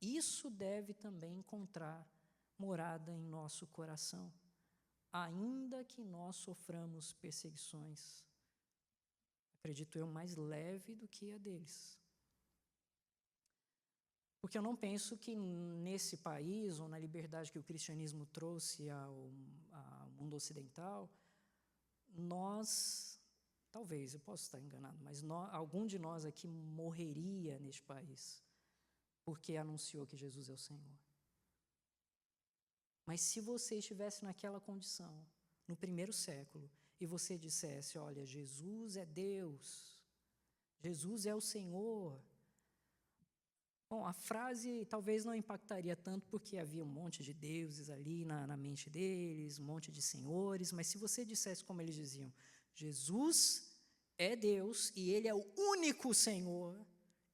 Isso deve também encontrar morada em nosso coração, ainda que nós soframos perseguições, acredito eu, mais leve do que a deles. Porque eu não penso que nesse país, ou na liberdade que o cristianismo trouxe ao mundo ocidental, nós, talvez, eu posso estar enganado, mas algum de nós aqui morreria neste país, porque anunciou que Jesus é o Senhor. Mas se você estivesse naquela condição, no primeiro século, e você dissesse, olha, Jesus é Deus, Jesus é o Senhor. Bom, a frase talvez não impactaria tanto porque havia um monte de deuses ali na mente deles, um monte de senhores, mas se você dissesse como eles diziam, Jesus é Deus e Ele é o único Senhor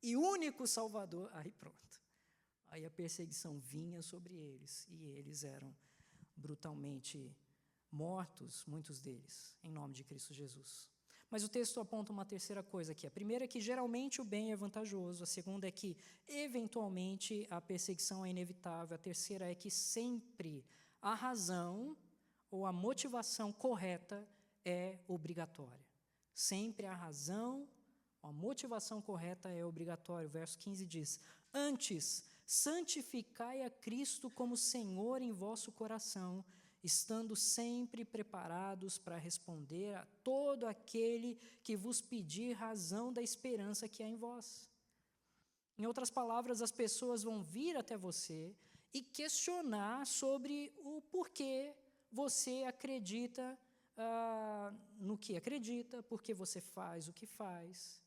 e único Salvador, aí pronto. Aí a perseguição vinha sobre eles e eles eram brutalmente mortos, muitos deles, em nome de Cristo Jesus. Mas o texto aponta uma terceira coisa aqui. A primeira é que geralmente o bem é vantajoso. A segunda é que, eventualmente, a perseguição é inevitável. A terceira é que sempre a razão ou a motivação correta é obrigatória. Sempre a razão ou a motivação correta é obrigatória. O verso 15 diz, antes, santificai a Cristo como Senhor em vosso coração, estando sempre preparados para responder a todo aquele que vos pedir razão da esperança que há em vós. Em outras palavras, as pessoas vão vir até você e questionar sobre o porquê você acredita no que acredita, porque você faz o que faz.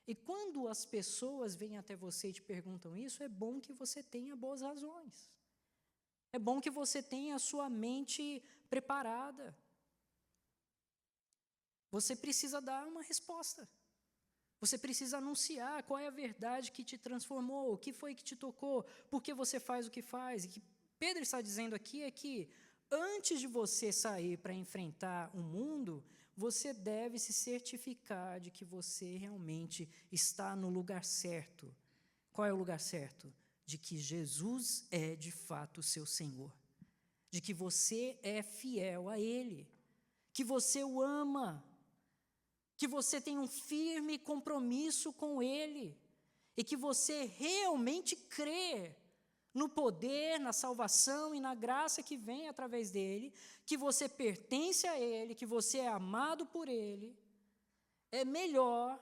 E quando as pessoas vêm até você e te perguntam isso, é bom que você tenha boas razões. É bom que você tenha a sua mente preparada. Você precisa dar uma resposta. Você precisa anunciar qual é a verdade que te transformou, o que foi que te tocou, por que você faz o que faz. E o que Pedro está dizendo aqui é que, antes de você sair para enfrentar o mundo, você deve se certificar de que você realmente está no lugar certo. Qual é o lugar certo? De que Jesus é de fato o seu Senhor, de que você é fiel a Ele, que você o ama, que você tem um firme compromisso com Ele e que você realmente crê no poder, na salvação e na graça que vem através dEle, que você pertence a Ele, que você é amado por Ele. É melhor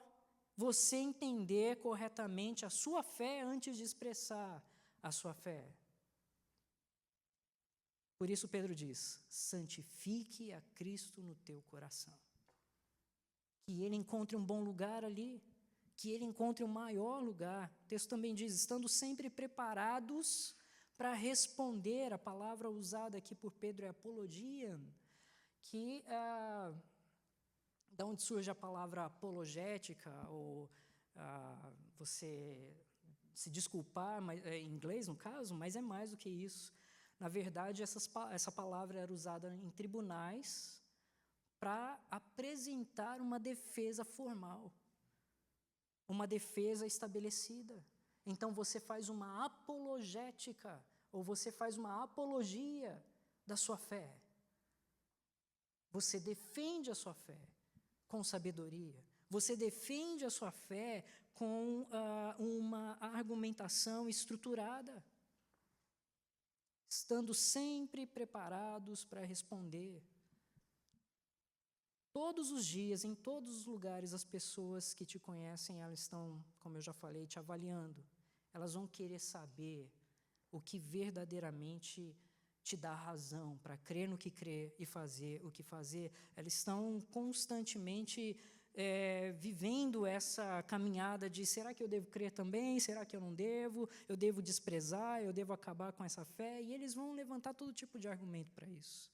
você entender corretamente a sua fé antes de expressar a sua fé. Por isso Pedro diz, santifique a Cristo no teu coração. Que ele encontre um bom lugar ali, que ele encontre um maior lugar. O texto também diz, estando sempre preparados para responder, a palavra usada aqui por Pedro é apologia, que da onde surge a palavra apologética, ou você se desculpar, em inglês no caso, mas é mais do que isso. Na verdade, essa palavra era usada em tribunais para apresentar uma defesa formal, uma defesa estabelecida. Então, você faz uma apologética, ou você faz uma apologia da sua fé. Você defende a sua fé com sabedoria. Você defende a sua fé com uma argumentação estruturada, estando sempre preparados para responder. Todos os dias, em todos os lugares, as pessoas que te conhecem, elas estão, como eu já falei, te avaliando. Elas vão querer saber o que verdadeiramente te dá razão para crer no que crer e fazer o que fazer. Elas estão constantemente vivendo essa caminhada de será que eu devo crer também? Será que eu não devo? Eu devo desprezar? Eu devo acabar com essa fé? E eles vão levantar todo tipo de argumento para isso.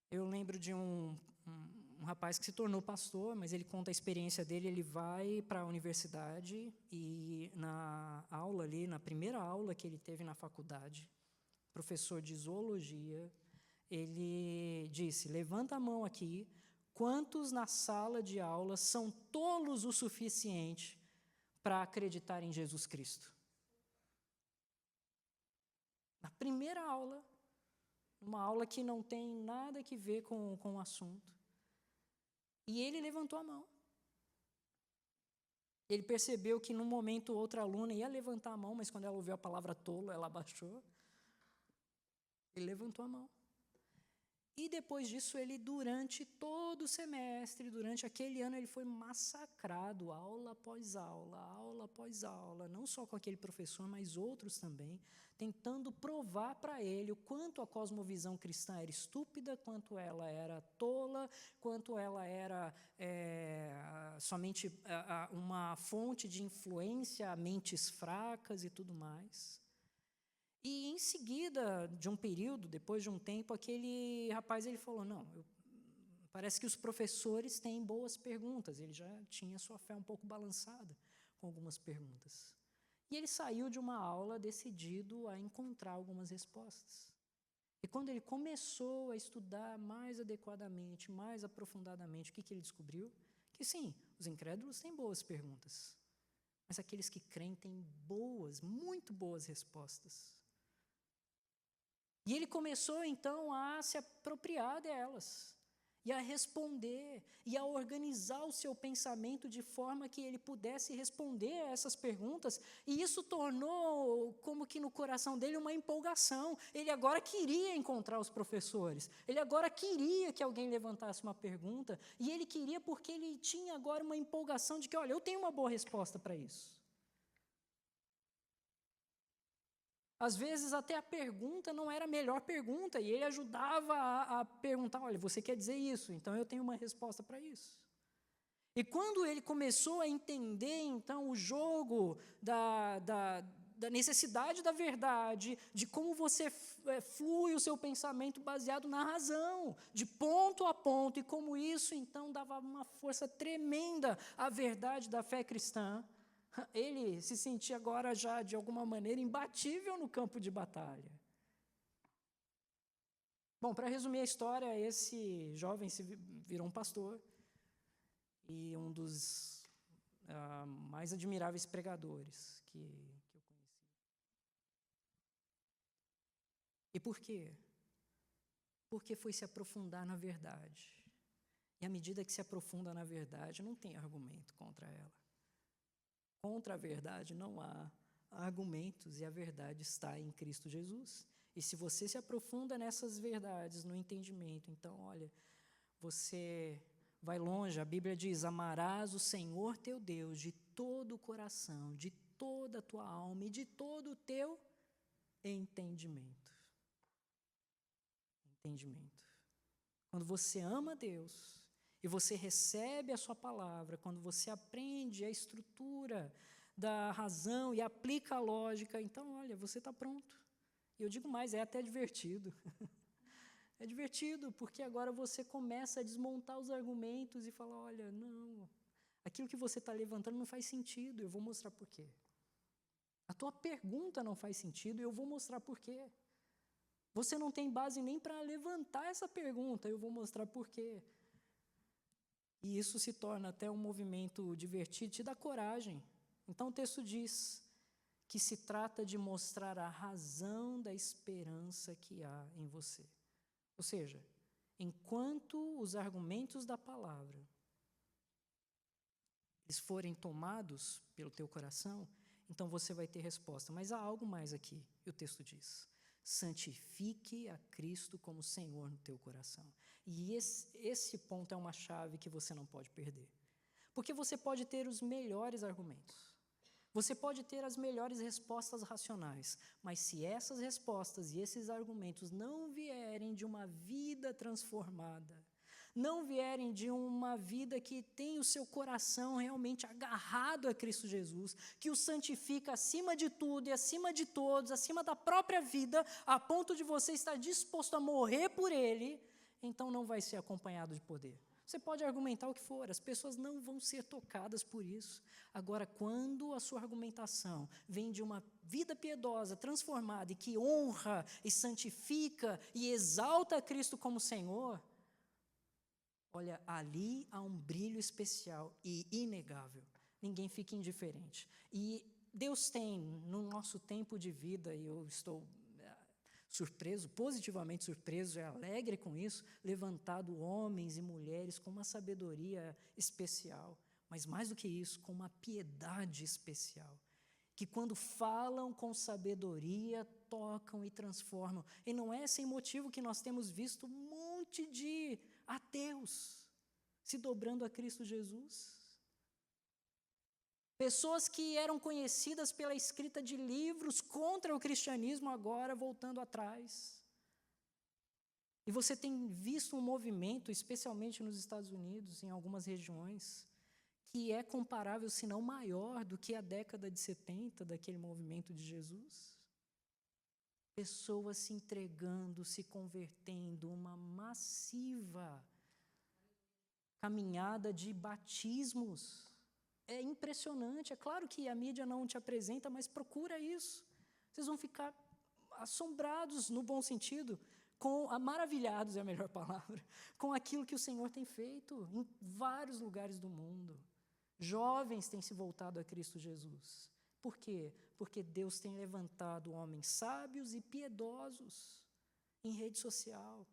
Eu lembro de um rapaz que se tornou pastor, mas ele conta a experiência dele. Ele vai para a universidade e na aula ali, na primeira aula que ele teve na faculdade, professor de zoologia, ele disse, levanta a mão aqui, quantos na sala de aula são tolos o suficiente para acreditar em Jesus Cristo? Na primeira aula, uma aula que não tem nada que ver com o assunto. E ele levantou a mão. Ele percebeu que, num momento, outra aluna ia levantar a mão, mas quando ela ouviu a palavra tolo, ela abaixou. Ele levantou a mão. E depois disso, ele, durante todo o semestre, durante aquele ano, ele foi massacrado, aula após aula, não só com aquele professor, mas outros também, tentando provar para ele o quanto a cosmovisão cristã era estúpida, quanto ela era tola, quanto ela era somente uma fonte de influência a mentes fracas e tudo mais. E em seguida, de um período, depois de um tempo, aquele rapaz ele falou, não, parece que os professores têm boas perguntas. Ele já tinha sua fé um pouco balançada com algumas perguntas. E ele saiu de uma aula decidido a encontrar algumas respostas. E quando ele começou a estudar mais adequadamente, mais aprofundadamente, o que ele descobriu? Que sim, os incrédulos têm boas perguntas, mas aqueles que creem têm boas, muito boas respostas. E ele começou, então, a se apropriar delas, e a responder, e a organizar o seu pensamento de forma que ele pudesse responder a essas perguntas, e isso tornou, como que no coração dele, uma empolgação. Ele agora queria encontrar os professores, ele agora queria que alguém levantasse uma pergunta, e ele queria porque ele tinha agora uma empolgação de que, olha, eu tenho uma boa resposta para isso. Às vezes, até a pergunta não era a melhor pergunta, e ele ajudava a perguntar, olha, você quer dizer isso, então eu tenho uma resposta para isso. E quando ele começou a entender, então, o jogo da necessidade da verdade, de como você flui o seu pensamento baseado na razão, de ponto a ponto, e como isso, então, dava uma força tremenda à verdade da fé cristã, ele se sentia agora já, de alguma maneira, imbatível no campo de batalha. Bom, para resumir a história, esse jovem se virou um pastor e um dos mais admiráveis pregadores que eu conheci. E por quê? Porque foi se aprofundar na verdade. E à medida que se aprofunda na verdade, não tem argumento contra ela. Contra a verdade não há argumentos, e a verdade está em Cristo Jesus. E se você se aprofunda nessas verdades, no entendimento, então, olha, você vai longe. A Bíblia diz, amarás o Senhor teu Deus de todo o coração, de toda a tua alma e de todo o teu entendimento. Entendimento. Quando você ama Deus, e você recebe a sua palavra, quando você aprende a estrutura da razão e aplica a lógica, então, olha, você está pronto. E eu digo mais, é até divertido. É divertido, porque agora você começa a desmontar os argumentos e falar, olha, não, aquilo que você está levantando não faz sentido, eu vou mostrar por quê. A tua pergunta não faz sentido, eu vou mostrar por quê. Você não tem base nem para levantar essa pergunta, eu vou mostrar por quê. E isso se torna até um movimento divertido, te dá coragem. Então o texto diz que se trata de mostrar a razão da esperança que há em você. Ou seja, enquanto os argumentos da palavra eles forem tomados pelo teu coração, então você vai ter resposta. Mas há algo mais aqui, e o texto diz, santifique a Cristo como Senhor no teu coração. E esse ponto é uma chave que você não pode perder. Porque você pode ter os melhores argumentos, você pode ter as melhores respostas racionais, mas se essas respostas e esses argumentos não vierem de uma vida transformada, não vierem de uma vida que tem o seu coração realmente agarrado a Cristo Jesus, que o santifica acima de tudo e acima de todos, acima da própria vida, a ponto de você estar disposto a morrer por Ele, então não vai ser acompanhado de poder. Você pode argumentar o que for, as pessoas não vão ser tocadas por isso. Agora, quando a sua argumentação vem de uma vida piedosa, transformada, e que honra e santifica e exalta a Cristo como Senhor, olha, ali há um brilho especial e inegável. Ninguém fica indiferente. E Deus tem, no nosso tempo de vida, e eu estou surpreso, positivamente surpreso e alegre com isso, levantado homens e mulheres com uma sabedoria especial, mas mais do que isso, com uma piedade especial, que quando falam com sabedoria, tocam e transformam. E não é sem motivo que nós temos visto um monte de ateus se dobrando a Cristo Jesus. Pessoas que eram conhecidas pela escrita de livros contra o cristianismo, agora voltando atrás. E você tem visto um movimento, especialmente nos Estados Unidos, em algumas regiões, que é comparável, se não maior, do que a década de 70, daquele movimento de Jesus. Pessoas se entregando, se convertendo, uma massiva caminhada de batismos. É impressionante. É claro que a mídia não te apresenta, mas procura isso. Vocês vão ficar assombrados, no bom sentido, maravilhados é a melhor palavra, com aquilo que o Senhor tem feito em vários lugares do mundo. Jovens têm se voltado a Cristo Jesus. Por quê? Porque Deus tem levantado homens sábios e piedosos em rede social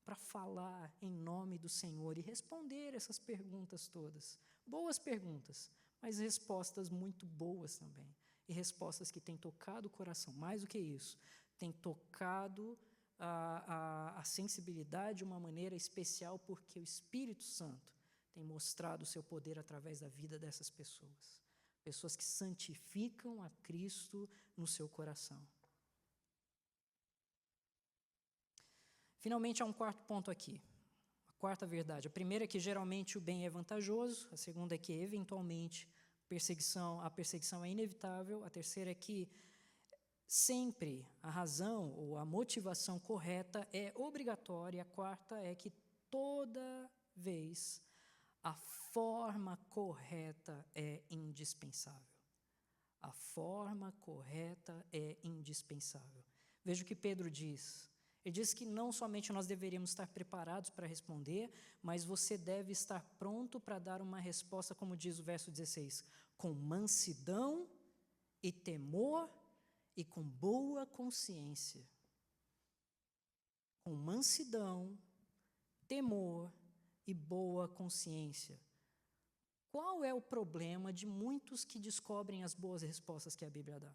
para falar em nome do Senhor e responder essas perguntas todas. Boas perguntas, mas respostas muito boas também. E respostas que têm tocado o coração. Mais do que isso, têm tocado a sensibilidade de uma maneira especial, porque o Espírito Santo tem mostrado o seu poder através da vida dessas pessoas. Pessoas que santificam a Cristo no seu coração. Finalmente, há um quarto ponto aqui. A quarta verdade. A primeira é que geralmente o bem é vantajoso. A segunda é que, eventualmente, a perseguição é inevitável. A terceira é que sempre a razão ou a motivação correta é obrigatória. A quarta é que toda vez a forma correta é indispensável. A forma correta é indispensável. Veja o que Pedro diz. Ele diz que não somente nós deveríamos estar preparados para responder, mas você deve estar pronto para dar uma resposta, como diz o verso 16, com mansidão e temor e com boa consciência. Com mansidão, temor e boa consciência. Qual é o problema de muitos que descobrem as boas respostas que a Bíblia dá?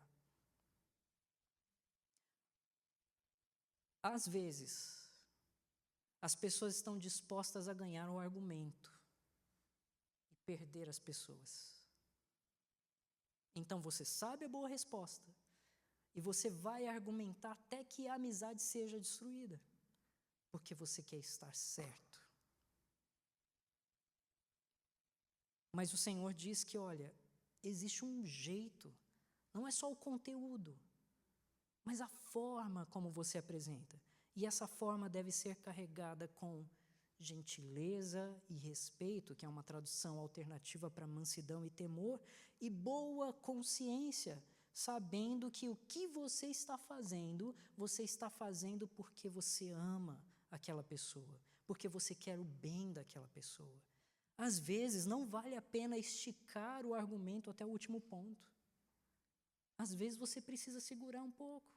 Às vezes, as pessoas estão dispostas a ganhar um argumento e perder as pessoas. Então você sabe a boa resposta e você vai argumentar até que a amizade seja destruída, porque você quer estar certo. Mas o Senhor diz que, olha, existe um jeito, não é só o conteúdo, mas a forma como você apresenta. E essa forma deve ser carregada com gentileza e respeito, que é uma tradução alternativa para mansidão e temor, e boa consciência, sabendo que o que você está fazendo porque você ama aquela pessoa, porque você quer o bem daquela pessoa. Às vezes, não vale a pena esticar o argumento até o último ponto. Às vezes, você precisa segurar um pouco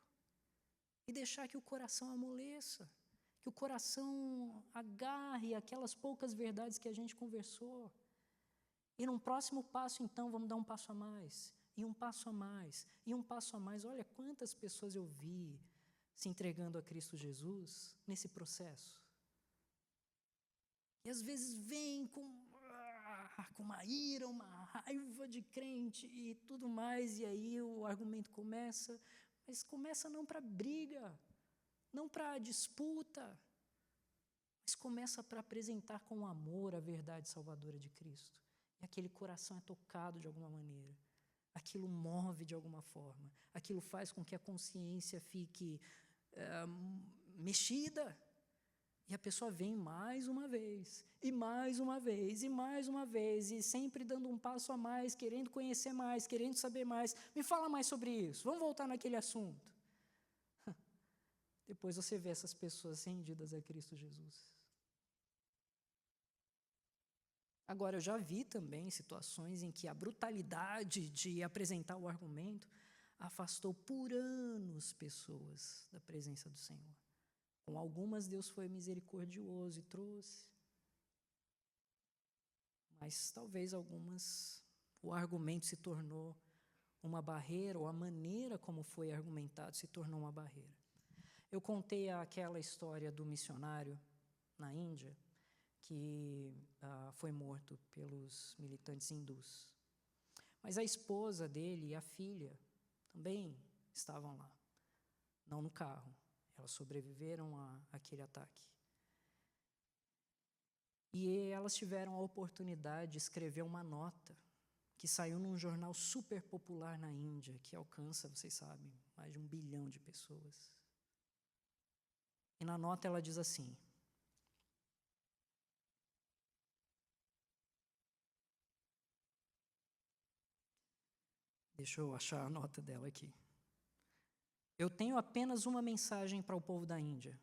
e deixar que o coração amoleça, que o coração agarre aquelas poucas verdades que a gente conversou. E num próximo passo, então, vamos dar um passo a mais, e um passo a mais, e um passo a mais. Olha quantas pessoas eu vi se entregando a Cristo Jesus nesse processo. E às vezes vem com uma ira, uma raiva de crente e tudo mais, e aí o argumento começa, mas começa não para briga, não para disputa, mas começa para apresentar com amor a verdade salvadora de Cristo. E aquele coração é tocado de alguma maneira, aquilo move de alguma forma, aquilo faz com que a consciência fique mexida. E a pessoa vem mais uma vez, e mais uma vez, e mais uma vez, e sempre dando um passo a mais, querendo conhecer mais, querendo saber mais. Me fala mais sobre isso, vamos voltar naquele assunto. Depois você vê essas pessoas rendidas a Cristo Jesus. Agora, eu já vi também situações em que a brutalidade de apresentar o argumento afastou por anos pessoas da presença do Senhor. Com algumas, Deus foi misericordioso e trouxe. Mas talvez algumas, o argumento se tornou uma barreira, ou a maneira como foi argumentado se tornou uma barreira. Eu contei aquela história do missionário na Índia que foi morto pelos militantes hindus. Mas a esposa dele e a filha também estavam lá, não no carro. Elas sobreviveram àquele ataque. E elas tiveram a oportunidade de escrever uma nota que saiu num jornal super popular na Índia, que alcança, vocês sabem, mais de 1 bilhão de pessoas. E na nota ela diz assim: deixa eu achar a nota dela aqui. Eu tenho apenas uma mensagem para o povo da Índia.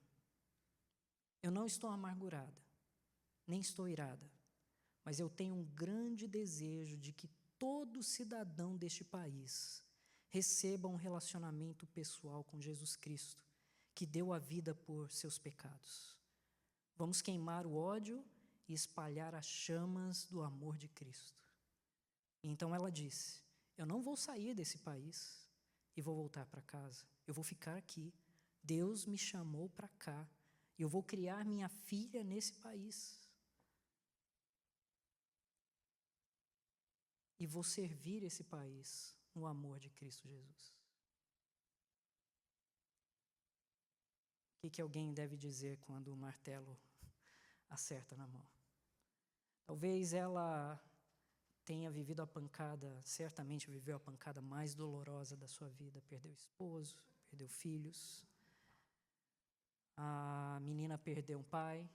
Eu não estou amargurada, nem estou irada, mas eu tenho um grande desejo de que todo cidadão deste país receba um relacionamento pessoal com Jesus Cristo, que deu a vida por seus pecados. Vamos queimar o ódio e espalhar as chamas do amor de Cristo. E então ela disse: eu não vou sair desse país e vou voltar para casa. Eu vou ficar aqui. Deus me chamou para cá. E eu vou criar minha filha nesse país. E vou servir esse país no amor de Cristo Jesus. O que alguém deve dizer quando o martelo acerta na mão? Talvez ela tenha vivido a pancada, certamente viveu a pancada mais dolorosa da sua vida. Perdeu esposo, perdeu filhos. A menina perdeu um pai,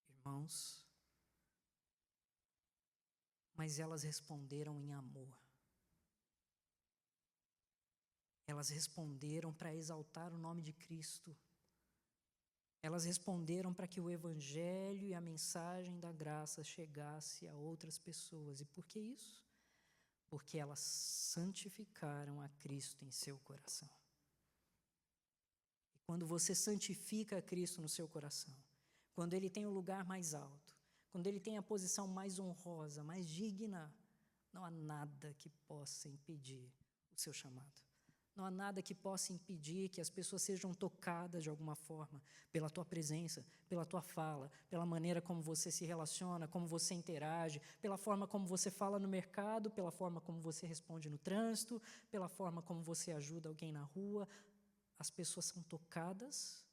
irmãos. Mas elas responderam em amor. Elas responderam para exaltar o nome de Cristo. Elas responderam para que o Evangelho e a mensagem da graça chegasse a outras pessoas. E por que isso? Porque elas santificaram a Cristo em seu coração. E quando você santifica a Cristo no seu coração, quando Ele tem o lugar mais alto, quando Ele tem a posição mais honrosa, mais digna, não há nada que possa impedir o seu chamado. Não há nada que possa impedir que as pessoas sejam tocadas de alguma forma pela tua presença, pela tua fala, pela maneira como você se relaciona, como você interage, pela forma como você fala no mercado, pela forma como você responde no trânsito, pela forma como você ajuda alguém na rua. As pessoas são tocadas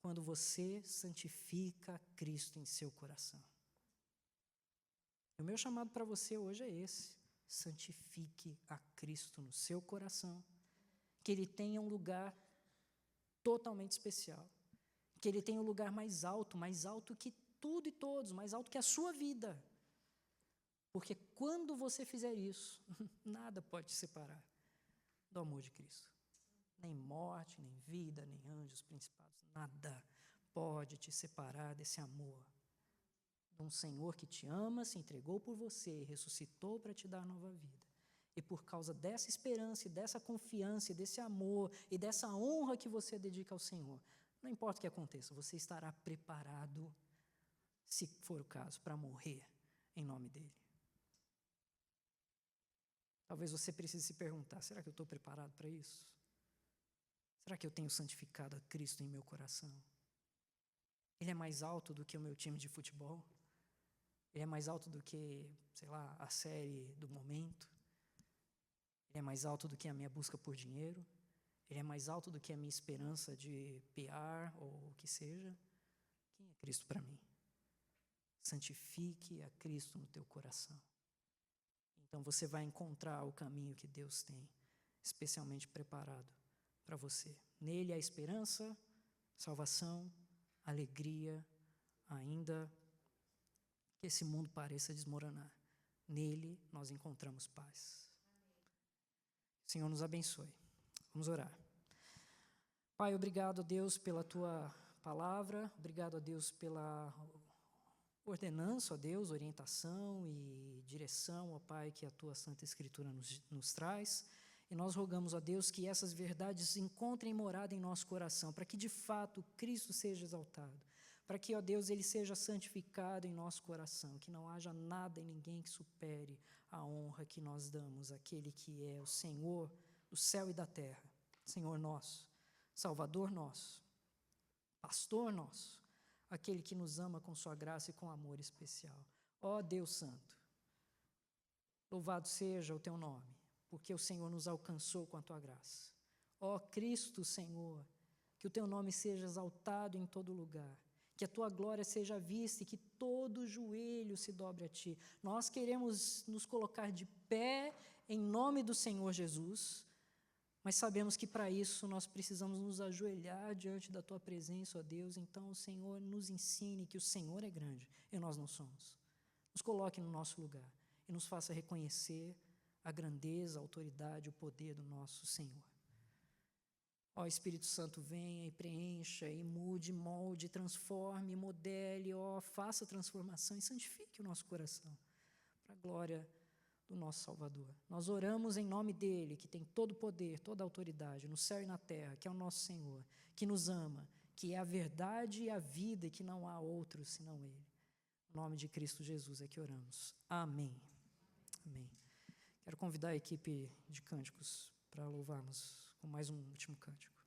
quando você santifica Cristo em seu coração. O meu chamado para você hoje é esse: santifique a Cristo no seu coração, que Ele tenha um lugar totalmente especial, que Ele tenha um lugar mais alto que tudo e todos, mais alto que a sua vida. Porque quando você fizer isso, nada pode te separar do amor de Cristo. Nem morte, nem vida, nem anjos, principados, nada pode te separar desse amor. De um Senhor que te ama, se entregou por você, ressuscitou para te dar nova vida. E por causa dessa esperança, e dessa confiança, e desse amor, e dessa honra que você dedica ao Senhor, não importa o que aconteça, você estará preparado, se for o caso, para morrer em nome dEle. Talvez você precise se perguntar: será que eu estou preparado para isso? Será que eu tenho santificado a Cristo em meu coração? Ele é mais alto do que o meu time de futebol? Ele é mais alto do que, sei lá, a série do momento? Ele é mais alto do que a minha busca por dinheiro? Ele é mais alto do que a minha esperança de PR ou o que seja? Quem é Cristo para mim? Santifique a Cristo no teu coração. Então você vai encontrar o caminho que Deus tem especialmente preparado para você. Nele há esperança, salvação, alegria, ainda que esse mundo pareça desmoronar. Nele nós encontramos paz. O Senhor nos abençoe. Vamos orar. Pai, obrigado a Deus pela Tua palavra, obrigado a Deus pela ordenança, ó Deus, orientação e direção, ó Pai, que a Tua Santa Escritura nos traz. E nós rogamos a Deus que essas verdades encontrem morada em nosso coração, para que de fato Cristo seja exaltado, para que, ó Deus, Ele seja santificado em nosso coração, que não haja nada e ninguém que supere a honra que nós damos àquele que é o Senhor do céu e da terra, Senhor nosso, Salvador nosso, Pastor nosso, aquele que nos ama com sua graça e com amor especial. Ó Deus Santo, louvado seja o teu nome, porque o Senhor nos alcançou com a tua graça. Ó Cristo, Senhor, que o teu nome seja exaltado em todo lugar, que a tua glória seja vista e que todo joelho se dobre a ti. Nós queremos nos colocar de pé em nome do Senhor Jesus, mas sabemos que para isso nós precisamos nos ajoelhar diante da tua presença, ó Deus. Então o Senhor nos ensine que o Senhor é grande e nós não somos. Nos coloque no nosso lugar e nos faça reconhecer a grandeza, a autoridade, o poder do nosso Senhor. Ó Espírito Santo, venha e preencha, e mude, molde, transforme, modele, ó, faça transformação e santifique o nosso coração, para a glória do nosso Salvador. Nós oramos em nome dele, que tem todo o poder, toda a autoridade, no céu e na terra, que é o nosso Senhor, que nos ama, que é a verdade e a vida, e que não há outro senão ele. Em nome de Cristo Jesus é que oramos. Amém. Amém. Quero convidar a equipe de cânticos para louvarmos com mais um último cântico.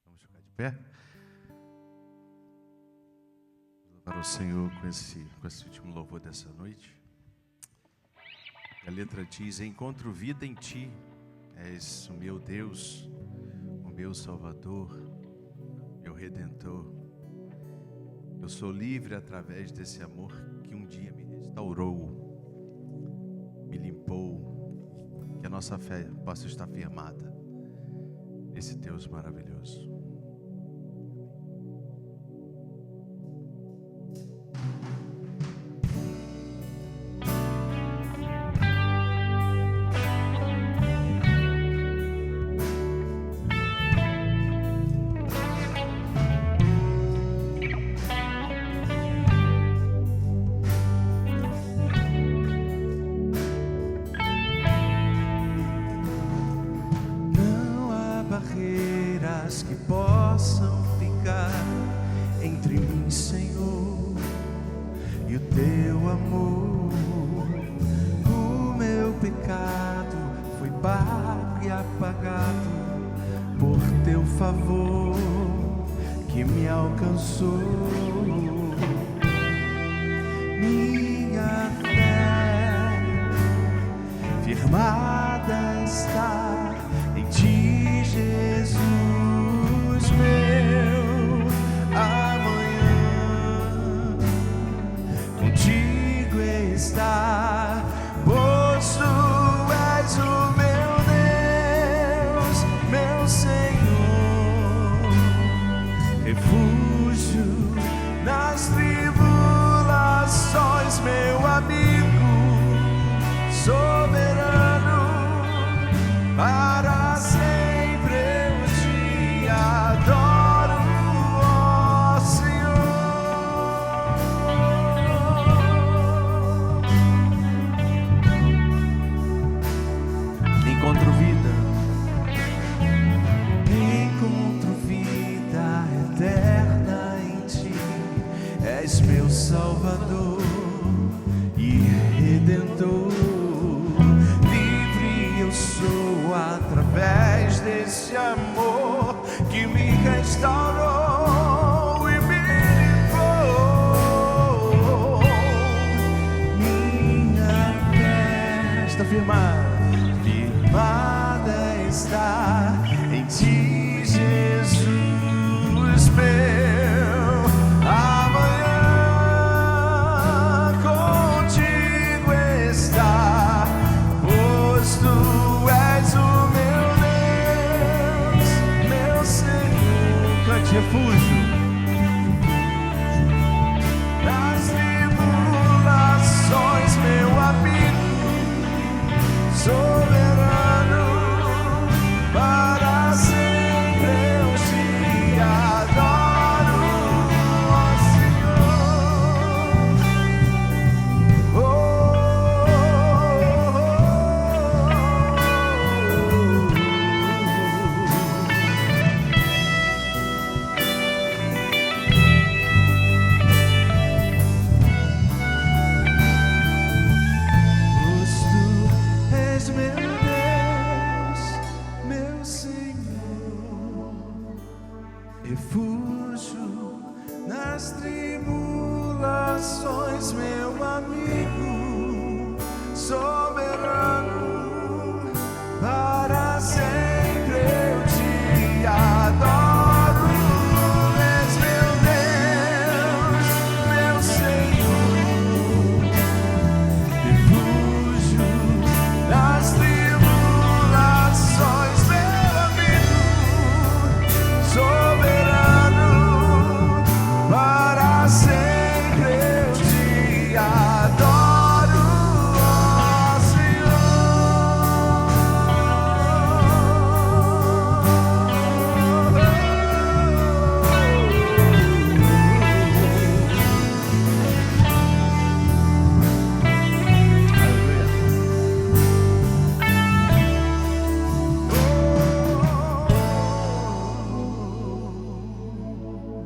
Vamos ficar de pé? Louvar o Senhor com esse último louvor dessa noite. A letra diz: encontro vida em ti, és o meu Deus, o meu Salvador, meu Redentor. Eu sou livre através desse amor que um dia me restaurou, me limpou. Que a nossa fé possa estar firmada nesse Deus maravilhoso. Que possam ficar entre mim, Senhor, e o teu amor. O meu pecado foi pago e apagado por teu favor que me alcançou. Minha fé firmada está em ti, Jesus. Meu amanhã contigo está, pois tu és o meu Deus, meu Senhor, refúgio nas tribulações, meu amigo soberano, para sempre. Meu Salvador e Redentor, livre eu sou através desse amor que me restaurou e me limpou. Minha fé está firmada está em ti, Jesus, meu amanhã. Refúgio nas tribulações, meu amigo soberano, para sempre eu te adoro, ó Senhor. refúgio nas tribulações, meu amigo, soberano, para sempre eu te adoro. És meu Deus, meu Senhor, refúgio nas tribulações, meu amigo, soberano, para sempre eu te adoro, ó Senhor.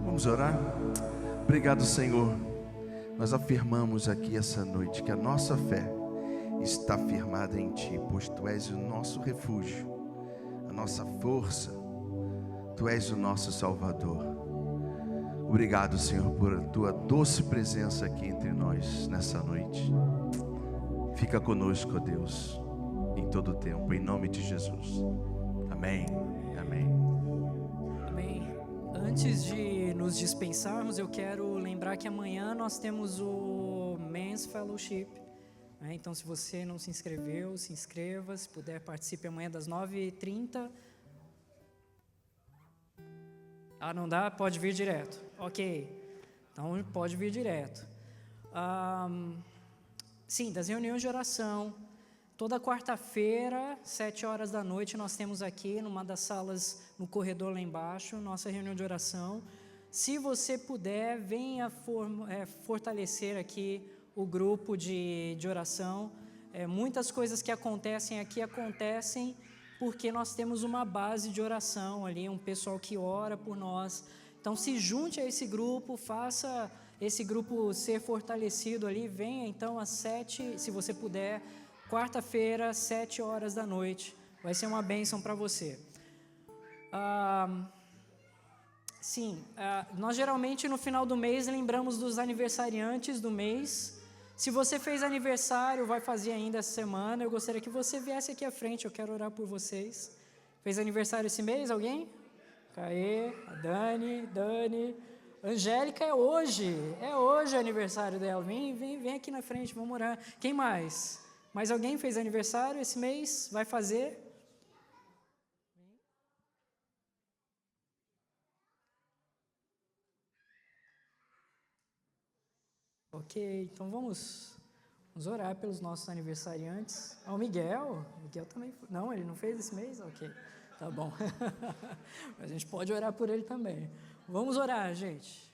Vamos orar? Obrigado, Senhor. Nós afirmamos aqui essa noite que a nossa fé está firmada em Ti, pois Tu és o nosso refúgio, a nossa força, Tu és o nosso Salvador. Obrigado, Senhor, por a Tua doce presença aqui entre nós nessa noite. Fica conosco, ó Deus, em todo o tempo, em nome de Jesus. Amém. Amém. Amém. Antes de nos dispensarmos, eu quero lembrar que amanhã nós temos o Men's Fellowship. Então, se você não se inscreveu, se inscreva. Se puder, participe amanhã das 9h30. Ah, não dá? Pode vir direto. Ok. Então, pode vir direto. Sim, das reuniões de oração. Toda quarta-feira, 7h da noite, nós temos aqui, numa das salas, no corredor lá embaixo, nossa reunião de oração. Se você puder, venha fortalecer aqui o grupo de oração. Muitas coisas que acontecem aqui acontecem porque nós temos uma base de oração ali, um pessoal que ora por nós. Então, se junte a esse grupo, faça esse grupo ser fortalecido ali. Venha, então, às 7, se você puder, quarta-feira, 7h da noite. Vai ser uma bênção para você. Nós geralmente no final do mês lembramos dos aniversariantes do mês. Se você fez aniversário, vai fazer ainda essa semana, eu gostaria que você viesse aqui à frente, eu quero orar por vocês. Fez aniversário esse mês, alguém? Caê, a Dani, Angélica é hoje o aniversário dela. Vem aqui na frente, vamos orar. Quem mais? Mais alguém fez aniversário esse mês? Vai fazer? Ok, então vamos orar pelos nossos aniversariantes. O Miguel também, não, ele não fez esse mês? Ok, tá bom. A gente pode orar por ele também. Vamos orar, gente.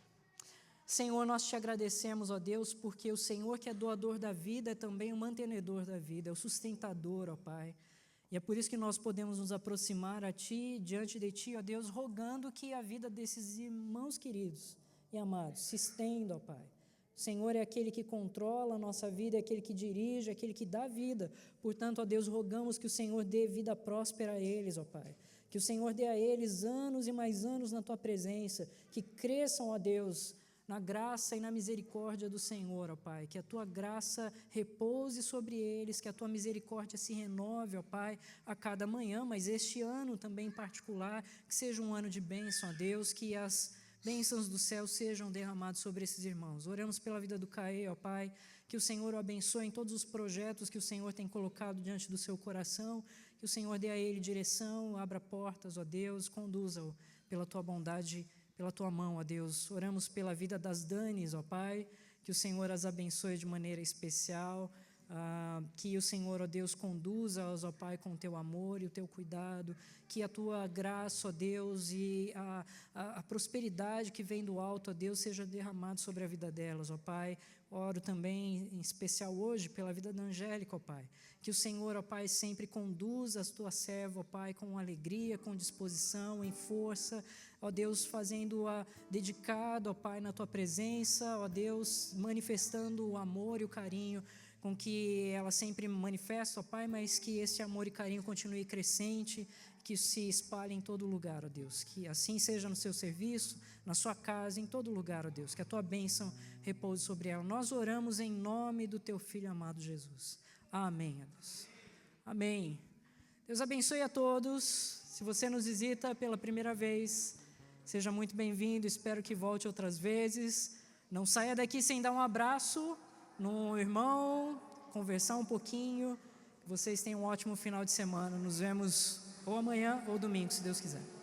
Senhor, nós te agradecemos, ó Deus, porque o Senhor que é doador da vida é também o mantenedor da vida, é o sustentador, ó Pai. E é por isso que nós podemos nos aproximar a Ti, diante de Ti, ó Deus, rogando que a vida desses irmãos queridos e amados se estenda, ó Pai. O Senhor é aquele que controla a nossa vida, é aquele que dirige, é aquele que dá vida. Portanto, ó Deus, rogamos que o Senhor dê vida próspera a eles, ó Pai. Que o Senhor dê a eles anos e mais anos na Tua presença, que cresçam, ó Deus, na graça e na misericórdia do Senhor, ó Pai, que a Tua graça repouse sobre eles, que a Tua misericórdia se renove, ó Pai, a cada manhã, mas este ano também em particular, que seja um ano de bênção, ó Deus, que as bênçãos do céu sejam derramadas sobre esses irmãos. Oramos pela vida do Caê, ó Pai, que o Senhor o abençoe em todos os projetos que o Senhor tem colocado diante do seu coração, que o Senhor dê a ele direção, abra portas, ó Deus, conduza-o pela Tua bondade, pela Tua mão, ó Deus. Oramos pela vida das Danis, ó Pai, que o Senhor as abençoe de maneira especial, que o Senhor, ó Deus, conduza-os, ó Pai, com o Teu amor e o Teu cuidado, que a Tua graça, ó Deus, e a prosperidade que vem do alto, ó Deus, seja derramado sobre a vida delas, ó Pai. Oro também, em especial hoje, pela vida da Angélica, ó Pai, que o Senhor, ó Pai, sempre conduza a Tua serva, ó Pai, com alegria, com disposição, em força, ó Deus, fazendo-a dedicada, ó Pai, na Tua presença, ó Deus, manifestando o amor e o carinho com que ela sempre manifesta, ó Pai, mas que esse amor e carinho continue crescente, que isso se espalhe em todo lugar, ó Deus. Que assim seja no seu serviço, na sua casa, em todo lugar, ó Deus. Que a tua bênção repouse sobre ela. Nós oramos em nome do teu Filho amado Jesus. Amém, ó Deus. Amém. Deus abençoe a todos. Se você nos visita pela primeira vez, seja muito bem-vindo. Espero que volte outras vezes. Não saia daqui sem dar um abraço no irmão, conversar um pouquinho. Que vocês tenham um ótimo final de semana. Nos vemos ou amanhã ou domingo, se Deus quiser.